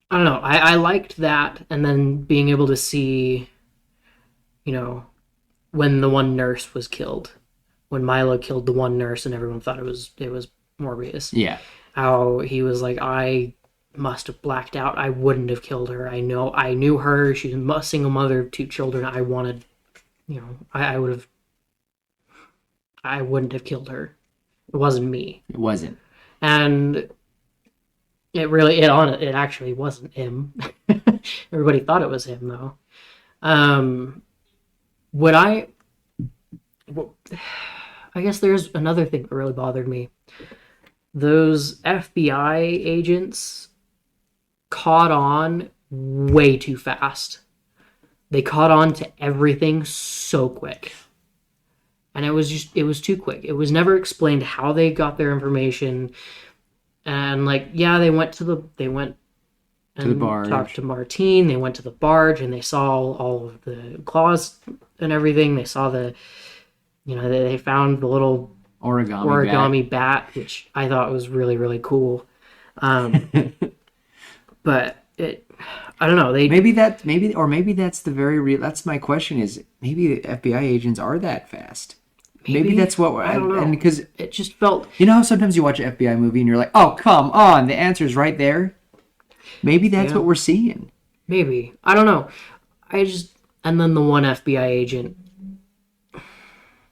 I don't know. I liked that, and then being able to see, you know, when the one nurse was killed, when Milo killed the one nurse, and everyone thought it was Morbius. Yeah. How he was like, I must have blacked out. I wouldn't have killed her. I knew her. She's a single mother of two children. I wanted, I would have. I wouldn't have killed her. It wasn't me. It wasn't. And it actually wasn't him. Everybody thought it was him though. Um, would I? Well, I guess there's another thing that really bothered me. Those FBI agents caught on way too fast. They caught on to everything so quick. And it was too quick. It was never explained how they got their information. And they went To the barge. talked to Martine. They went to the barge and they saw all of the claws and everything. They saw they found the little origami bat, which I thought was really, really cool. But I don't know. Maybe that's the very real. That's my question. Is maybe the FBI agents are that fast? Maybe that's what I don't know. And because it just felt. you know how sometimes you watch an FBI movie and you're like, oh come on, the answer's right there. Maybe that's what we're seeing. Maybe I don't know. And then the one FBI agent,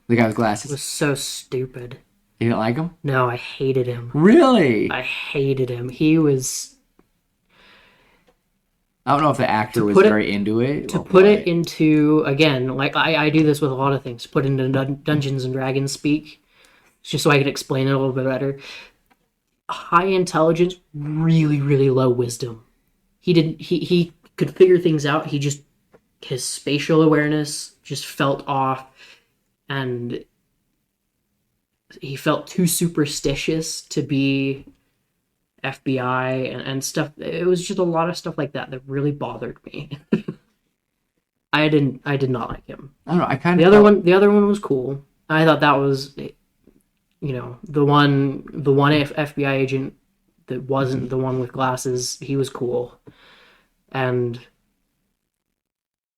The guy with glasses. was so stupid. You didn't like him? No, I hated him. Really? I hated him. He was. I don't know if the actor was very into it. To put it into, again, like I do this with a lot of things, put into Dungeons and Dragons speak, just so I could explain it a little bit better. High intelligence, really, really low wisdom. He could figure things out. His spatial awareness just felt off, and he felt too superstitious to be FBI and stuff. It was just a lot of stuff like that really bothered me. I did not like him. I don't know. The other one was cool. I thought that was, the one FBI agent that wasn't the one with glasses. He was cool, and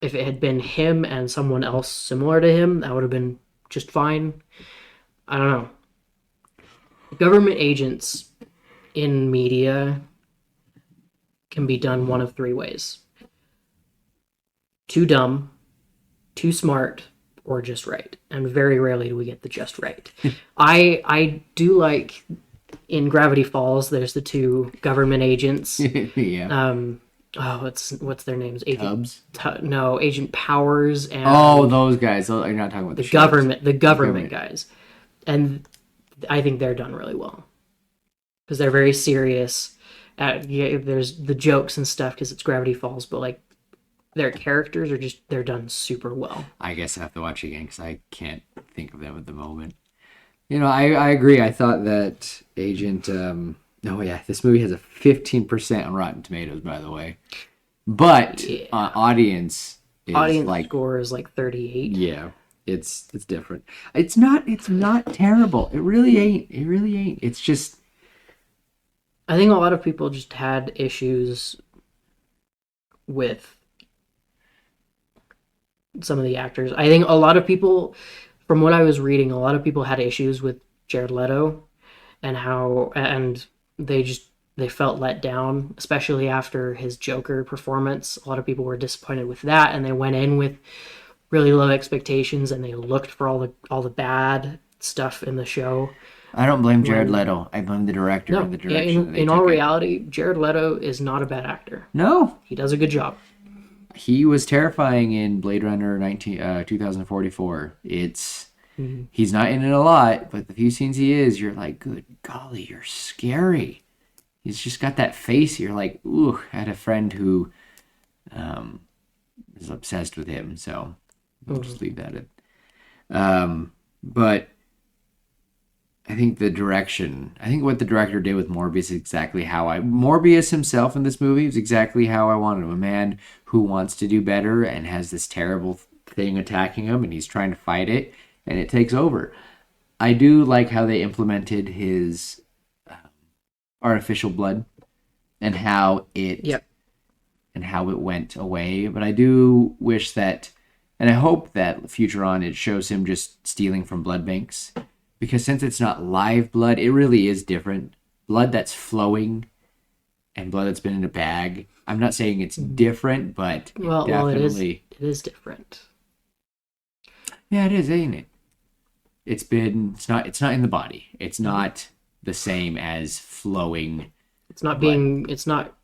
if it had been him and someone else similar to him, that would have been just fine. I don't know. Government agents in media can be done one of three ways: too dumb, too smart, or just right, and very rarely do we get the just right. I do like in Gravity Falls. There's the two government agents. Yeah. Oh, what's their names? Agent Cubs. no, Agent Powers Oh, and those guys. Oh, you're not talking about the the sheriffs. government the government guys, and I think they're done really well because they're very serious. Yeah, there's the jokes and stuff because it's Gravity Falls, but like their characters are just they're done super well. I guess I have to watch it again because I can't think of them at the moment. I agree. I thought that Agent. Oh yeah, this movie has a 15% on Rotten Tomatoes, by the way. But Yeah. audience is Audience like, score is like 38. yeah, it's different. It's not terrible. It really ain't. It really ain't. It's just I think a lot of people just had issues with some of the actors. I think a lot of people, from what I was reading, a lot of people had issues with Jared Leto and they felt let down, especially after his Joker performance. A lot of people were disappointed with that, and they went in with really low expectations, and they looked for all the bad stuff in the show. I don't blame Jared Leto. I blame the director No, and the direction that they in all took it. reality, Jared Leto is not a bad actor. No, He does a good job. he was terrifying in Blade Runner 2044. He's not in it a lot, but the few scenes he is, you're like, good golly, you're scary. He's just got that face. You're like, ooh. I had a friend who is obsessed with him, so we'll just leave that at. But I think what the director did with Morbius is exactly how Morbius himself in this movie is exactly how I wanted him. A man who wants to do better and has this terrible thing attacking him, and he's trying to fight it, and it takes over. I do like how they implemented his artificial blood and how it Yep. and how it went away. But I do wish that, and I hope that future on it shows him just stealing from blood banks, because since it's not live blood, it really is different. Blood that's flowing and blood that's been in a bag. I'm not saying it's different, but Well, definitely. it is different. Yeah, it is, ain't it? It's not in the body. It's not the same as flowing. It's not blood. it's not,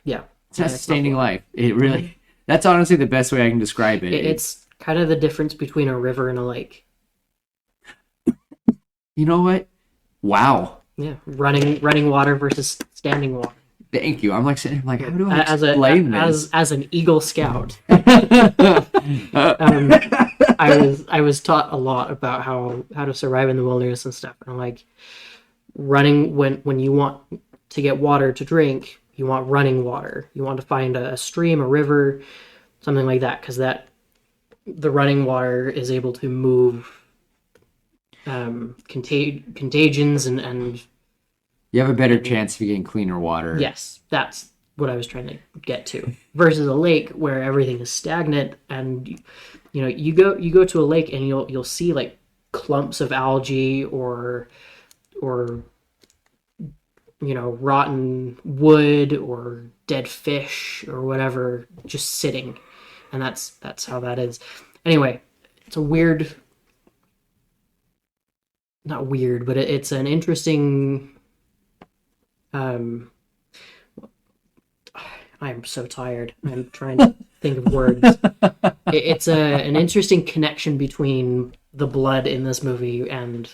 yeah. It's not Yeah, sustaining not life. It really. That's honestly the best way I can describe it. It's kind of the difference between a river and a lake. You know what? Wow. Yeah, running water versus standing water. Thank you. I'm like sitting here like, how do I As explain this? as an Eagle Scout, I was taught a lot about how to survive in the wilderness and stuff. And like running when you want to get water to drink, you want running water. You want to find a stream, a river, something like that, because the running water is able to move contagions and You have a better chance of getting cleaner water. yes, that's what I was trying to get to. Versus a lake where everything is stagnant, and you go to a lake and you'll see like clumps of algae or rotten wood or dead fish or whatever just sitting, and that's how that is. Anyway, it's a weird, not weird, but it's an interesting. I'm so tired. I'm trying to think of words. It's an interesting connection between the blood in this movie and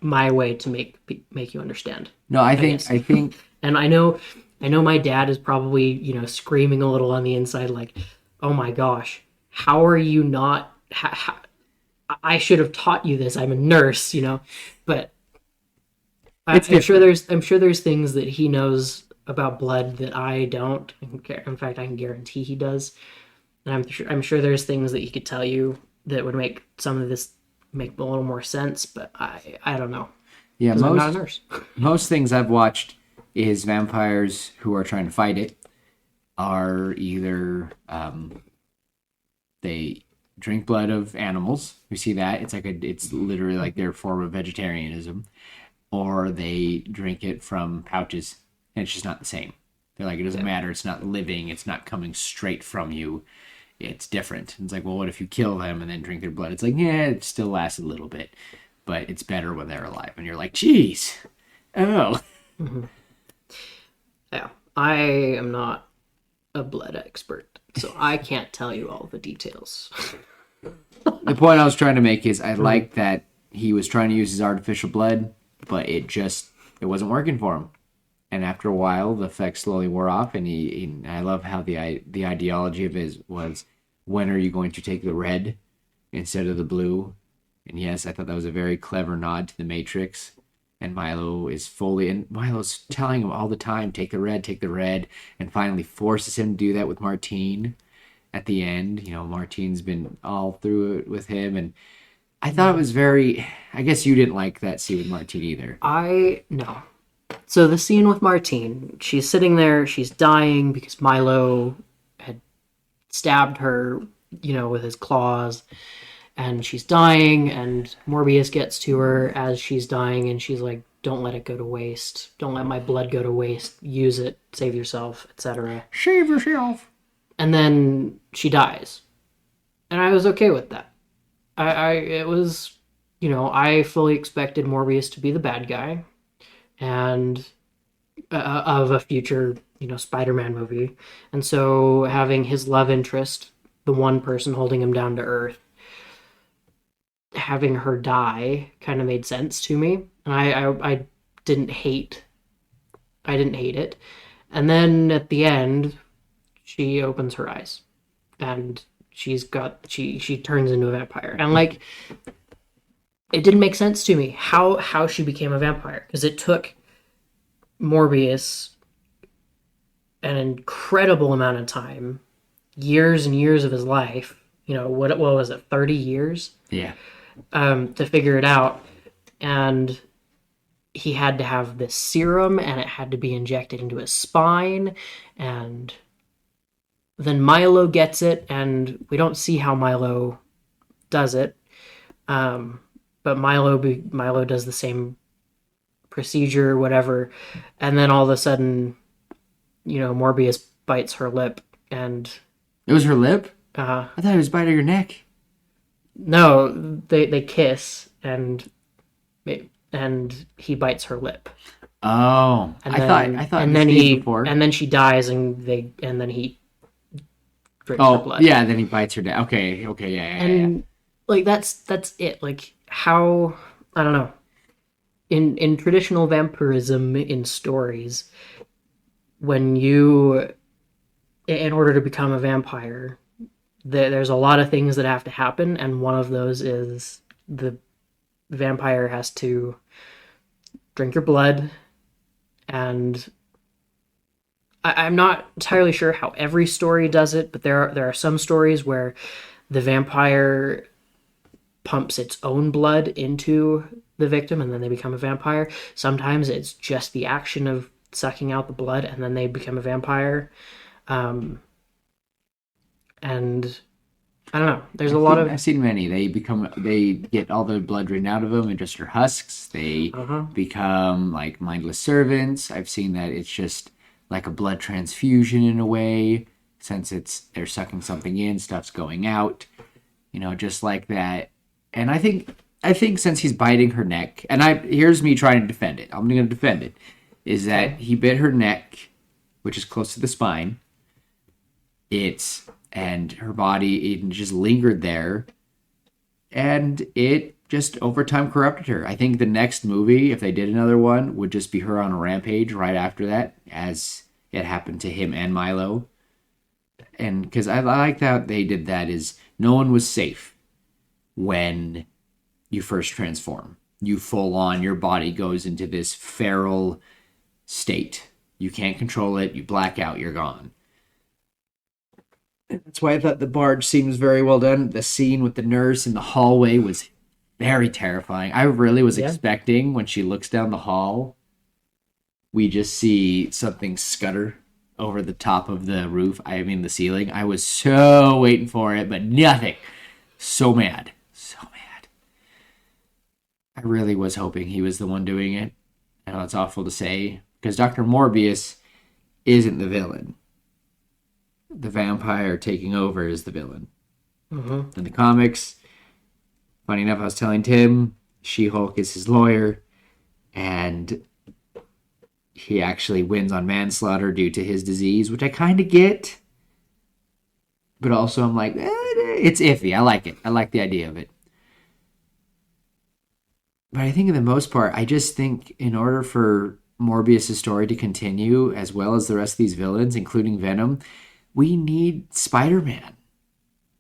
my way to make you understand. No, I think And I know my dad is probably screaming a little on the inside like, "Oh my gosh, how are you not? I should have taught you this. I'm a nurse, but." I'm sure there's things that he knows about blood that I don't. In fact, I can guarantee he does. And I'm sure there's things that he could tell you that would make some of this make a little more sense. But I don't know. yeah, I'm not a nurse. most things I've watched is vampires who are trying to fight it are either they drink blood of animals. We see that it's literally like their form of vegetarianism, or they drink it from pouches, and it's just not the same. They're like, it doesn't matter. It's not living. It's not coming straight from you. it's different. It's like, well, what if you kill them and then drink their blood? It's like, yeah, it still lasts a little bit, but it's better when they're alive. And you're like, geez, oh. Mhm. Yeah, I am not a blood expert, so I can't tell you all the details. The point I was trying to make is I Mhm. like that he was trying to use his artificial blood, but it wasn't working for him. And after a while, the effects slowly wore off. And I love how the ideology of his was, when are you going to take the red instead of the blue? And yes, I thought that was a very clever nod to the Matrix. And Milo's telling him all the time, take the red, and finally forces him to do that with Martine at the end. Martine's been all through it with him, and I thought it was very. I guess you didn't like that scene with Martine either. I no. So the scene with Martine, she's sitting there, she's dying because Milo had stabbed her, with his claws, and she's dying, and Morbius gets to her as she's dying, and she's like, "Don't let it go to waste. Don't let my blood go to waste. Use it, save yourself, etc." Save yourself. And then she dies, and I was okay with that. It was, I fully expected Morbius to be the bad guy, and of a future, Spider-Man movie, and so having his love interest, the one person holding him down to earth, having her die kind of made sense to me, and I didn't hate I didn't hate it. And then at the end, she opens her eyes, and she turns into a vampire, and like it didn't make sense to me how she became a vampire, because it took Morbius an incredible amount of time, years and years of his life. What was it, 30 years, Yeah. to figure it out, and he had to have this serum, and it had to be injected into his spine, and then Milo gets it, and we don't see how Milo does it, but Milo does the same procedure, whatever, and then all of a sudden, Morbius bites her lip, and It was her lip? uh, I thought it was biting her neck. no, they kiss, and he bites her lip, Oh, and I thought and the then scene before. and then she dies, and then he drinks her Oh, blood, yeah, then he bites her neck. Okay, okay, yeah. and like that's it. Like, how, I don't know, in traditional vampirism in stories, when you, in order to become a vampire, there's a lot of things that have to happen, and one of those is the vampire has to drink your blood, and I'm not entirely sure how every story does it, but there are some stories where the vampire pumps its own blood into the victim, and then they become a vampire. Sometimes it's just the action of sucking out the blood, and then they become a vampire. Um, and I don't know. There's a lot of I've seen many. They get all the blood drained out of them and just are husks. They uh-huh. become like mindless servants. I've seen that it's just like a blood transfusion in a way, since they're sucking something in, stuff's going out, just like that. And I think since he's biting her neck, and here's me trying to defend it. I'm going to defend it. Is that Okay. he bit her neck, which is close to the spine. And her body it just lingered there, and it just over time corrupted her. I think the next movie, if they did another one, would just be her on a rampage right after that, as it happened to him and Milo. And because I like that they did that, is no one was safe when you first transform. You full on, your body goes into this feral state. You can't control it. You black out. You're gone. That's why I thought the barge scene was very well done. The scene with the nurse in the hallway was very terrifying. I really was Yeah. expecting when she looks down the hall, we just see something scutter over the top of the roof. I mean, the ceiling. I was so waiting for it, but nothing. So mad. So mad. I really was hoping he was the one doing it. I know it's awful to say, because Dr. Morbius isn't the villain. the vampire taking over is the villain. Mm-hmm. In the comics, funny enough, I was telling Tim, She-Hulk is his lawyer, and he actually wins on manslaughter due to his disease, which I kind of get. But also, I'm like, it's iffy. I like it. I like the idea of it. But I think, in the most part, I just think in order for Morbius' story to continue, as well as the rest of these villains, including Venom, we need Spider-Man.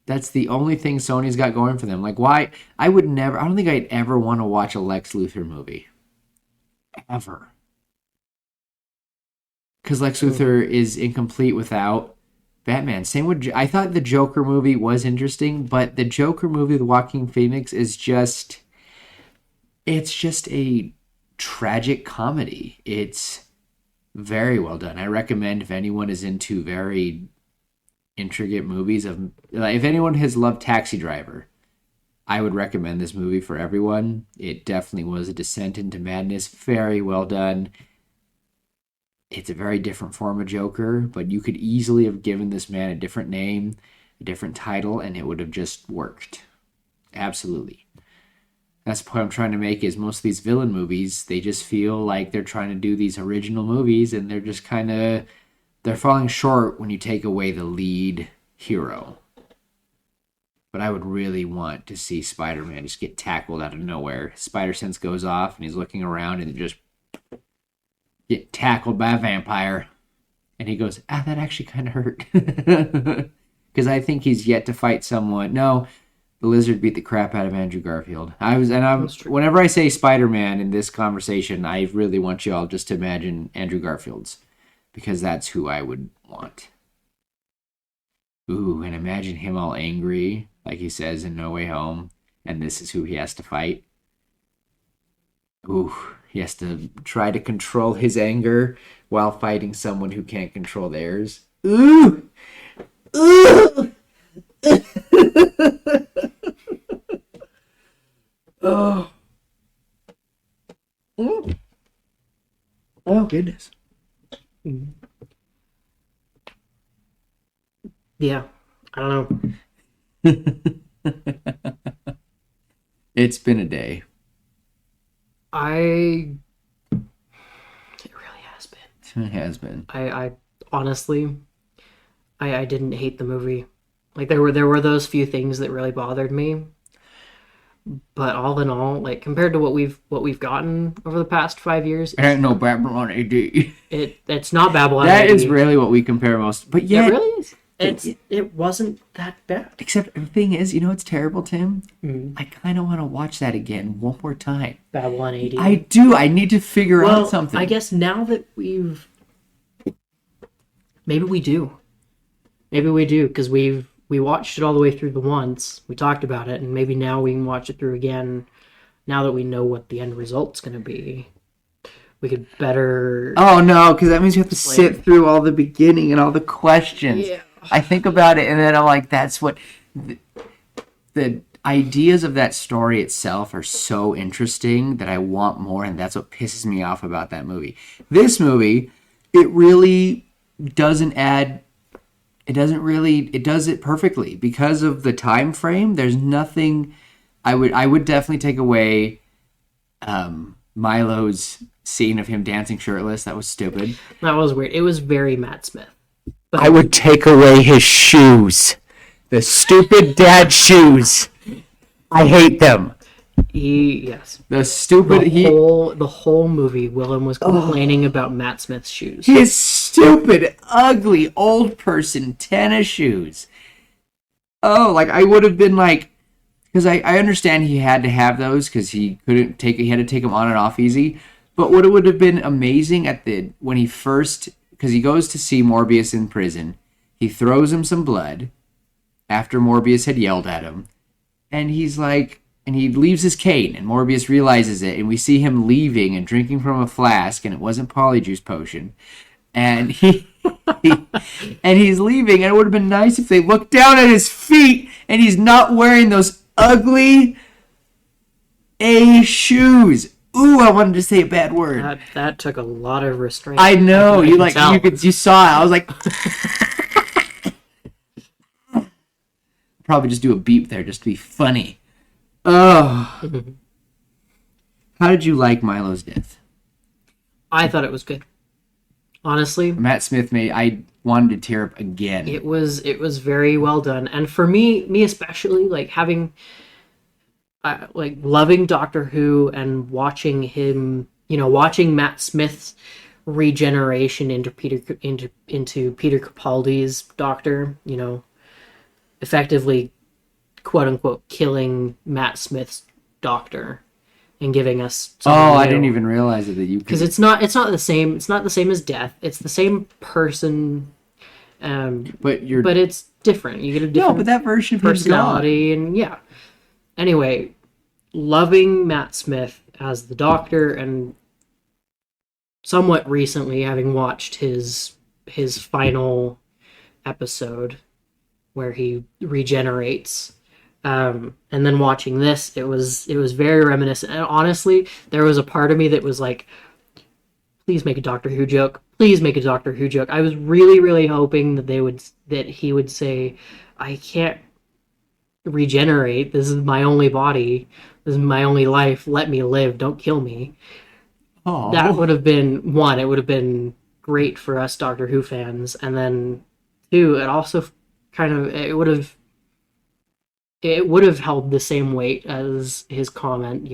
That's the only thing Sony's got going for them. Like, why? I don't think I'd ever want to watch a Lex Luthor movie. Ever. Because Lex Luthor is incomplete without Batman. Same with, I thought the Joker movie was interesting, but the Joker movie with Joaquin Phoenix is just, it's just a tragic comedy. It's very well done. I recommend, if anyone is into very intricate movies of, like, if anyone has loved Taxi Driver, I would recommend this movie for everyone. It definitely was a descent into madness. Very well done. It's a very different form of Joker, but you could easily have given this man a different name, a different title, and it would have just worked. Absolutely. That's the point I'm trying to make, is most of these villain movies, they just feel like they're trying to do these original movies, and they're just kind of, they're falling short when you take away the lead hero. But I would really want to see Spider-Man just get tackled out of nowhere. Spider sense goes off, and he's looking around, and just get tackled by a vampire. And he goes, that actually kind of hurt. Because I think he's yet to fight someone. No, the Lizard beat the crap out of Andrew Garfield. Whenever I say Spider-Man in this conversation, I really want you all just to imagine Andrew Garfield's. Because that's who I would want. Ooh, and imagine him all angry, like he says in No Way Home, and this is who he has to fight. Ooh, he has to try to control his anger while fighting someone who can't control theirs. Ooh! Ooh! Oh. Oh, goodness. Yeah, I don't know. It's been a day. It really has been. It has been. I honestly, I didn't hate the movie. Like, there were those few things that really bothered me, but all in all, like, compared to what we've gotten over the past 5 years, It ain't no Babylon AD. it's not Babylon. That 80. is really what we compare most. But yeah, It really is. It wasn't that bad. Except the thing is, it's terrible, Tim. Mm. I kind of want to watch that again one more time. Babylon 80. I do. I need to figure out something. I guess now that maybe we do, because we watched it all the way through the once. We talked about it, and maybe now we can watch it through again. Now that we know what the end result's going to be, we could better. Oh no, because that means you have to sit through all the beginning and all the questions. Yeah. I think about it, and then I'm like, that's what the ideas of that story itself are so interesting that I want more, and that's what pisses me off about that movie. This movie, it really doesn't add. It does it perfectly because of the time frame. There's nothing. I would definitely take away Milo's scene of him dancing shirtless. That was stupid. That was weird. It was very Matt Smith. But I would take away his shoes. The stupid dad shoes. I hate them. Yes. The stupid... The whole movie, Willem was complaining about Matt Smith's shoes. His stupid, ugly, old person tennis shoes. Oh, like, I would have been like... Because I understand he had to have those because he had to take them on and off easy. But what it would have been amazing when he first... Because he goes to see Morbius in prison. He throws him some blood after Morbius had yelled at him. And he's like... And he leaves his cane, and Morbius realizes it, and we see him leaving and drinking from a flask, and it wasn't Polyjuice Potion. And he's leaving, and it would have been nice if they looked down at his feet, and he's not wearing those ugly A shoes. Ooh, I wanted to say a bad word. That took a lot of restraint. I know. You saw it. I was like, probably just do a beep there just to be funny. Oh. How did you like Milo's death? I thought it was good. Honestly, Matt Smith I wanted to tear up again. it was very well done, and for me especially, like having like loving Doctor Who and watching him, watching Matt Smith's regeneration into Peter Capaldi's Doctor, effectively, quote unquote, killing Matt Smith's Doctor and giving us something new. I didn't even realize it that you could... because it's not the same. It's not the same as death. It's the same person, but it's different. You get a different but that version personality, and yeah. Anyway, loving Matt Smith as the Doctor, and somewhat recently having watched his final episode where he regenerates. And then watching this, it was very reminiscent. And honestly, there was a part of me that was like, please make a Doctor Who joke. Please make a Doctor Who joke. I was really, really hoping that he would say, I can't regenerate. This is my only body. This is my only life. Let me live. Don't kill me. Aww. That would have been one. It would have been great for us Doctor Who fans. And then two, it also it would have held the same weight as his comment,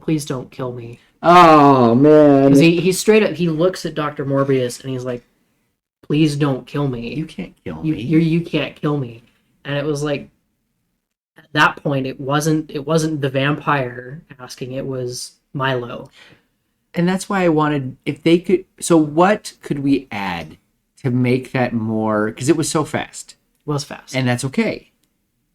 please don't kill me. Oh, man. Because he straight up, he looks at Dr. Morbius and he's like, please don't kill me. You can't kill me. You can't kill me. And it was like, at that point, it wasn't the vampire asking, it was Milo. And that's why I wanted, if they could, so what could we add to make that more, because it was so fast. It was fast. And that's okay.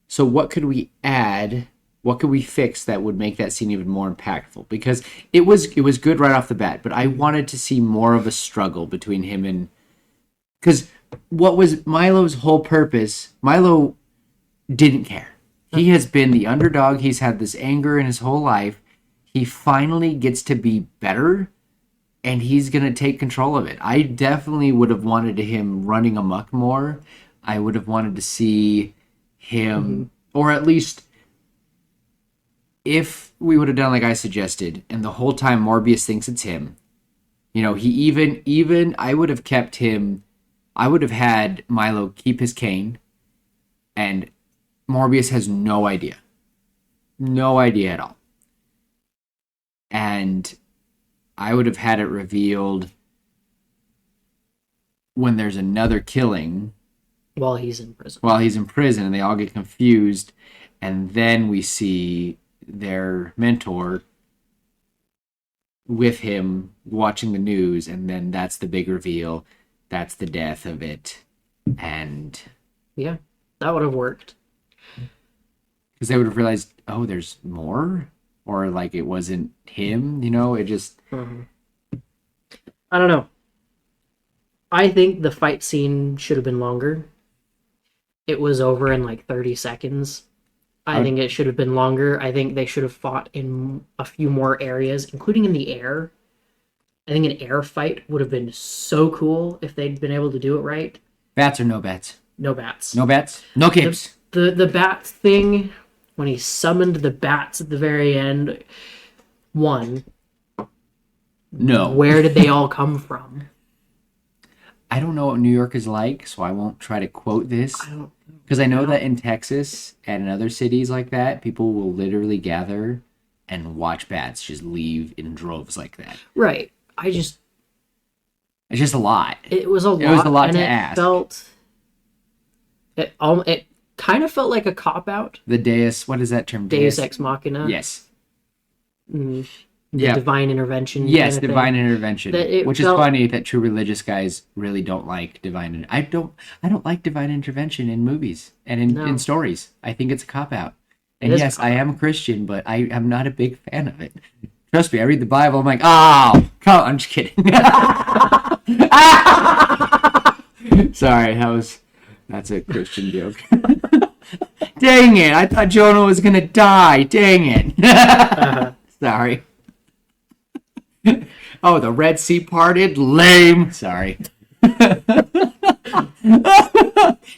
So what could we add? What could we fix that would make that scene even more impactful? Because it was good right off the bat, but I wanted to see more of a struggle between him and... Because what was Milo's whole purpose, Milo didn't care. He has been the underdog. He's had this anger in his whole life. He finally gets to be better, and he's going to take control of it. I definitely would have wanted him running amok more. I would have wanted to see him, or at least if we would have done like I suggested, and the whole time Morbius thinks it's him, he even I would have kept him, I would have had Milo keep his cane, and Morbius has no idea at all, and I would have had it revealed when there's another killing. While he's in prison. And they all get confused. And then we see their mentor with him watching the news. And then that's the big reveal. That's the death of it. And... yeah, that would have worked. Because they would have realized, oh, there's more? Or like it wasn't him, it just... Mm-hmm. I don't know. I think the fight scene should have been longer. It was over in like 30 seconds. I think it should have been longer. I think they should have fought in a few more areas, including in the air. I think an air fight would have been so cool if they'd been able to do it right. Bats or no bats? No bats. No bats? No capes. The bat thing, when he summoned the bats at the very end, one. No. Where did they all come from? I don't know what New York is like, so I won't try to quote this. Because I know that in Texas and in other cities like that, people will literally gather and watch bats just leave in droves like that. Right. It's just a lot. It was a lot. It was a lot and to it ask. It kind of felt like a cop-out. The Deus, what is that term? Deus Ex Machina. Yes. Mm. Yeah. Divine intervention. Yes, divine intervention. Which is felt... funny that true religious guys really don't like divine. I don't like divine intervention in movies and in stories. I think it's a cop out. And yes, I am a Christian, but I am not a big fan of it. Trust me, I read the Bible. I'm like, oh, come. I'm just kidding. Sorry, that's a Christian joke. Dang it! I thought Jonah was gonna die. Dang it. Sorry. Oh, the Red Sea parted? Lame. Sorry.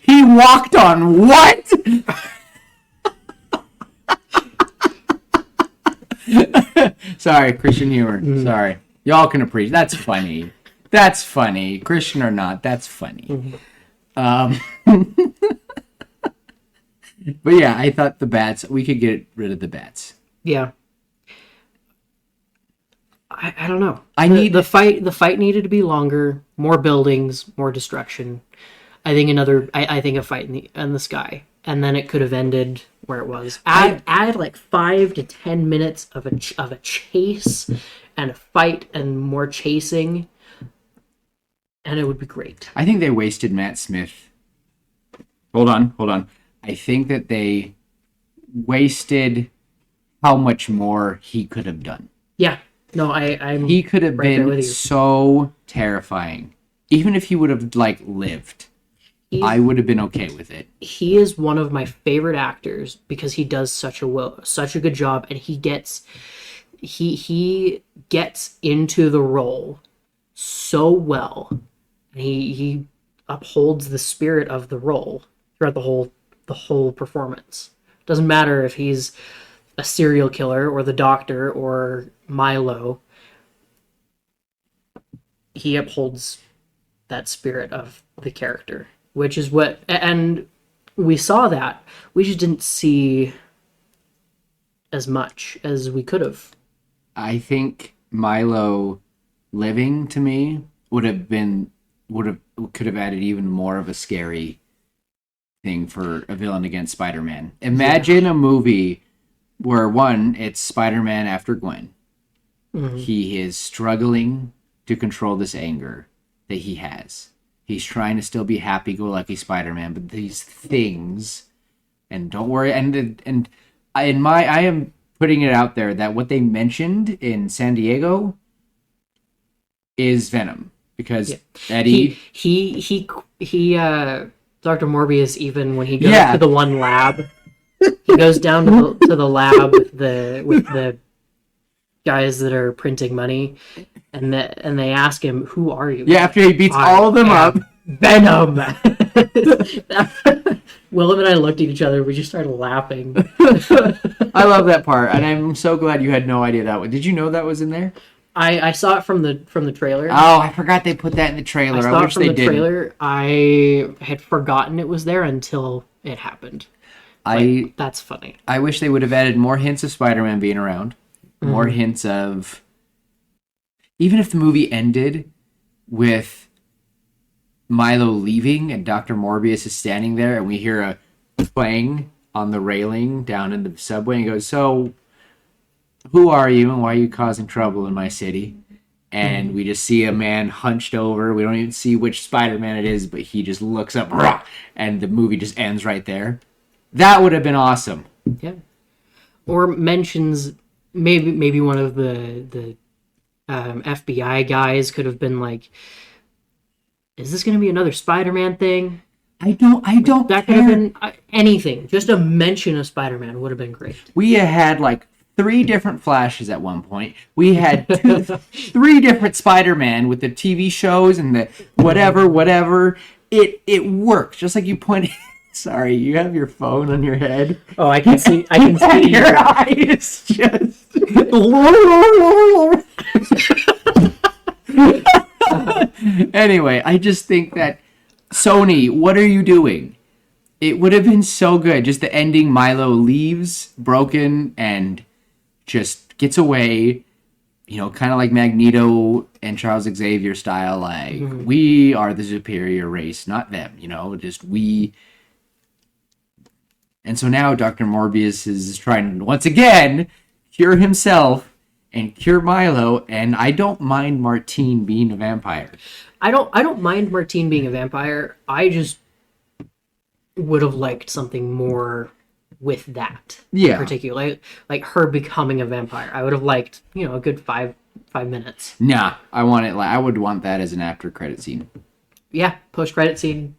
He walked on what? Sorry, Christian humor. Sorry. Y'all can appreciate. That's funny. That's funny. Christian or not, that's funny. Um, but yeah, I thought the bats, we could get rid of the bats. Yeah. I don't know. I need the fight needed to be longer, more buildings, more destruction. I think a fight in the sky, and then it could have ended where it was. Add like 5 to 10 minutes of a chase and a fight and more chasing, and it would be great. I think they wasted Matt Smith. Hold on. I think that they wasted how much more he could have done. Yeah. No, I'm he could have right been so terrifying. Even if he would have like lived, I would have been okay with it. He is one of my favorite actors because he does such a good job, and he gets into the role so well. And he upholds the spirit of the role throughout the whole performance. Doesn't matter if he's a serial killer or the doctor or Milo. He upholds that spirit of the character, which is what, and we saw that. We just didn't see as much as we could have. I think Milo living to me could have added even more of a scary thing for a villain against Spider-Man. Imagine a movie where it's Spider-Man after Gwen. Mm-hmm. He is struggling to control this anger that he has. He's trying to still be happy-go-lucky Spider-Man, but these things, and don't worry, and I am putting it out there that what they mentioned in San Diego is Venom, because Eddie Dr. Morbius, even when he goes to the one lab, he goes down to the lab with the guys that are printing money, and they ask him, "Who are you?" Yeah, after he beats all of them up. Venom. Willem and I looked at each other. We just started laughing. I love that part, and I'm so glad you had no idea that one. Did you know that was in there? I saw it from the trailer. Oh, I forgot they put that in the trailer. I wish they did. Trailer. I had forgotten it was there until it happened. That's funny. I wish they would have added more hints of Spider-Man being around. More hints of... Even if the movie ended with Milo leaving and Dr. Morbius is standing there and we hear a clang on the railing down in the subway and he goes, "So, who are you and why are you causing trouble in my city?" And we just see a man hunched over. We don't even see which Spider-Man it is, but he just looks up and the movie just ends right there. That would have been awesome. Yeah. Or mentions maybe one of the FBI guys could have been like, "Is this going to be another Spider-Man thing?" I don't that could have been anything. Just a mention of Spider-Man would have been great. We had like 3 different Flashes at one point. We had 3 different Spider-Man with the TV shows and the whatever. It works, just like you pointed. Sorry, you have your phone on your head. Oh, I can see your eyes just. Anyway, I just think that Sony, what are you doing? It would have been so good. Just the ending, Milo leaves broken and just gets away, kind of like Magneto and Charles Xavier style, like, we are the superior race, not them, just we. And so now Dr. Morbius is trying to, once again, cure himself and cure Milo, and I don't mind Martine being a vampire. I don't mind Martine being a vampire. I just would have liked something more with that. Yeah. Particularly, like her becoming a vampire. I would have liked, a good 5 minutes. Nah, I would want that as an after credit scene. Yeah, post credit scene.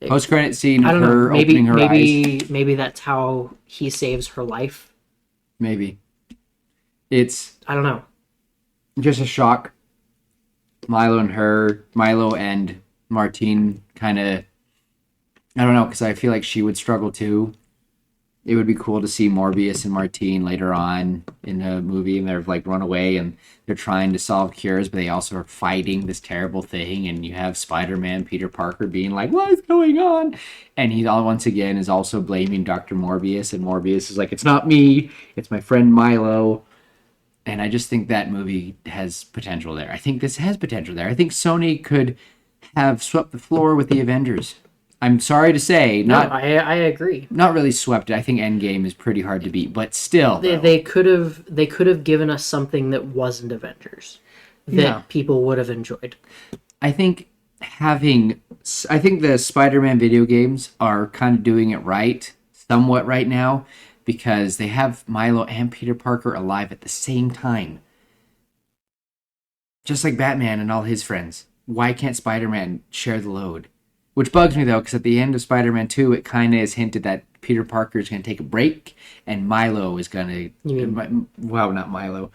Post credit scene. I don't her know. opening her eyes. Maybe that's how he saves her life. Maybe. It's. I don't know. Just a shock. Milo and Martine kind of. I don't know, because I feel like she would struggle too. It would be cool to see Morbius and Martine later on in the movie, and they're like run away and they're trying to solve cures, but they also are fighting this terrible thing. And you have Spider-Man, Peter Parker, being like, "What is going on?" And he all once again is also blaming Doctor Morbius, and Morbius is like, "It's not me, it's my friend Milo." And I just think that movie has potential there. I think this has potential there. I think Sony could have swept the floor with the Avengers. I'm sorry to say, No, I agree. not really swept it. I think Endgame is pretty hard to beat, but still, They could have given us something that wasn't Avengers that Yeah. people would have enjoyed. I think I think the Spider-Man video games are kind of doing it right, somewhat right now, because they have Milo and Peter Parker alive at the same time, just like Batman and all his friends. Why can't Spider-Man share the load? Which bugs me though, because at the end of Spider-Man 2, it kind of is hinted that Peter Parker is going to take a break, and Milo is going to. Well, not Milo.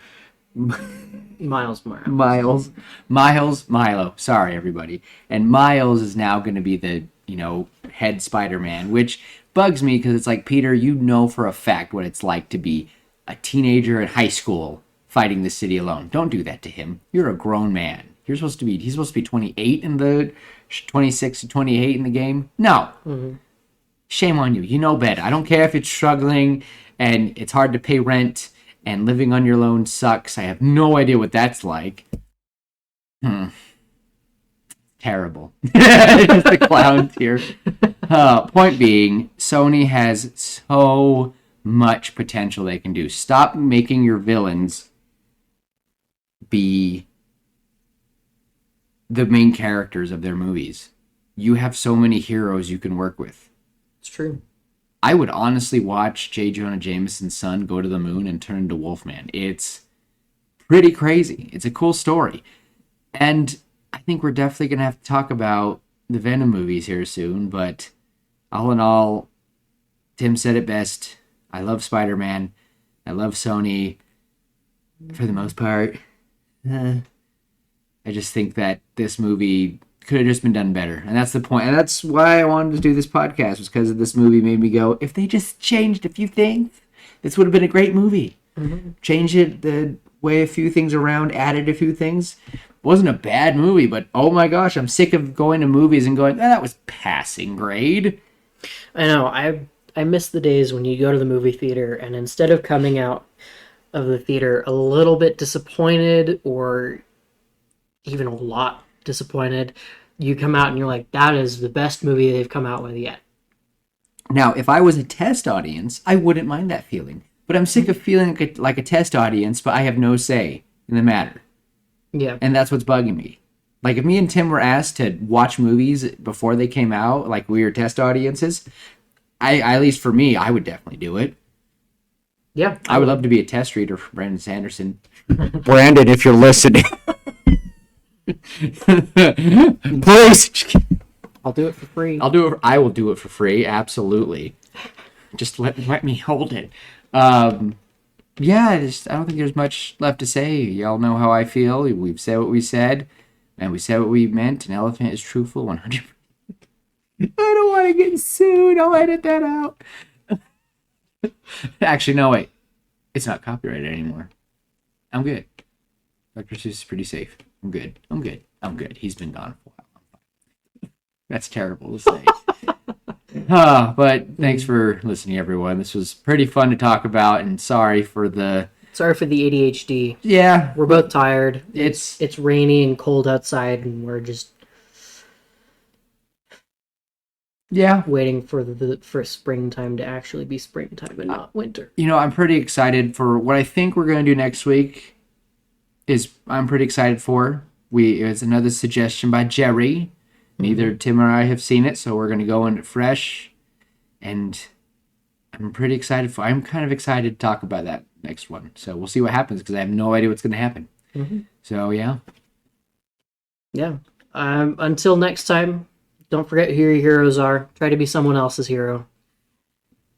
Miles Morales. Milo. Sorry, everybody. And Miles is now going to be the head Spider-Man, which bugs me because it's like, Peter, you know for a fact what it's like to be a teenager in high school fighting the city alone. Don't do that to him. You're a grown man. He's supposed to be 28 in the 26 to 28 in the game. No. Shame on you. You know better. I don't care if it's struggling and it's hard to pay rent and living on your own sucks. I have no idea what that's like. Terrible. Just a clown here. Point being, Sony has so much potential they can do. Stop making your villains be the main characters of their movies. You have so many heroes you can work with. It's true. I would honestly watch J. Jonah Jameson's son go to the moon and turn into Wolfman. It's pretty crazy. It's a cool story. And I think we're definitely going to have to talk about the Venom movies here soon. But all in all, Tim said it best. I love Spider-Man. I love Sony for the most part. I just think that this movie could have just been done better. And that's the point. And that's why I wanted to do this podcast, was because this movie made me go, if they just changed a few things, this would have been a great movie. Change it the way a few things around, added a few things. It wasn't a bad movie, but oh my gosh, I'm sick of going to movies and going, that was passing grade. I know. I miss the days when you go to the movie theater and instead of coming out of the theater a little bit disappointed or even a lot disappointed, you come out and you're like, that is the best movie they've come out with yet. Now, if I was a test audience, I wouldn't mind that feeling. But I'm sick of feeling like a test audience, but I have no say in the matter. Yeah. And that's what's bugging me. Like, if me and Tim were asked to watch movies before they came out, like we were test audiences, at least for me, I would definitely do it. Yeah. I would love to be a test reader for Brandon Sanderson. Brandon, if you're listening. Please. I'll do it for free. I will do it for free. Absolutely. Just let me hold it. Yeah, I don't think there's much left to say. Y'all know how I feel. We've said what we said, and we said what we meant. An elephant is truthful 100%. I don't want to get sued. I'll edit that out. Actually, no, wait. It's not copyrighted anymore. I'm good. Dr. Seuss is pretty safe. I'm good. He's been gone for a while. That's terrible to say. But thanks for listening, everyone. This was pretty fun to talk about, and sorry for the ADHD. Yeah. We're both tired. It's rainy and cold outside, and we're just waiting for springtime to actually be springtime and not winter. I'm pretty excited for what I think we're going to do next week. I'm pretty excited for. It's another suggestion by Jerry. Neither Tim or I have seen it, so we're going to go in it fresh. And I'm pretty excited for. I'm kind of excited to talk about that next one. So we'll see what happens, because I have no idea what's going to happen. So yeah. Until next time, don't forget who your heroes are. Try to be someone else's hero.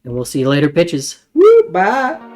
And we'll see you later, pitches. Woo, bye.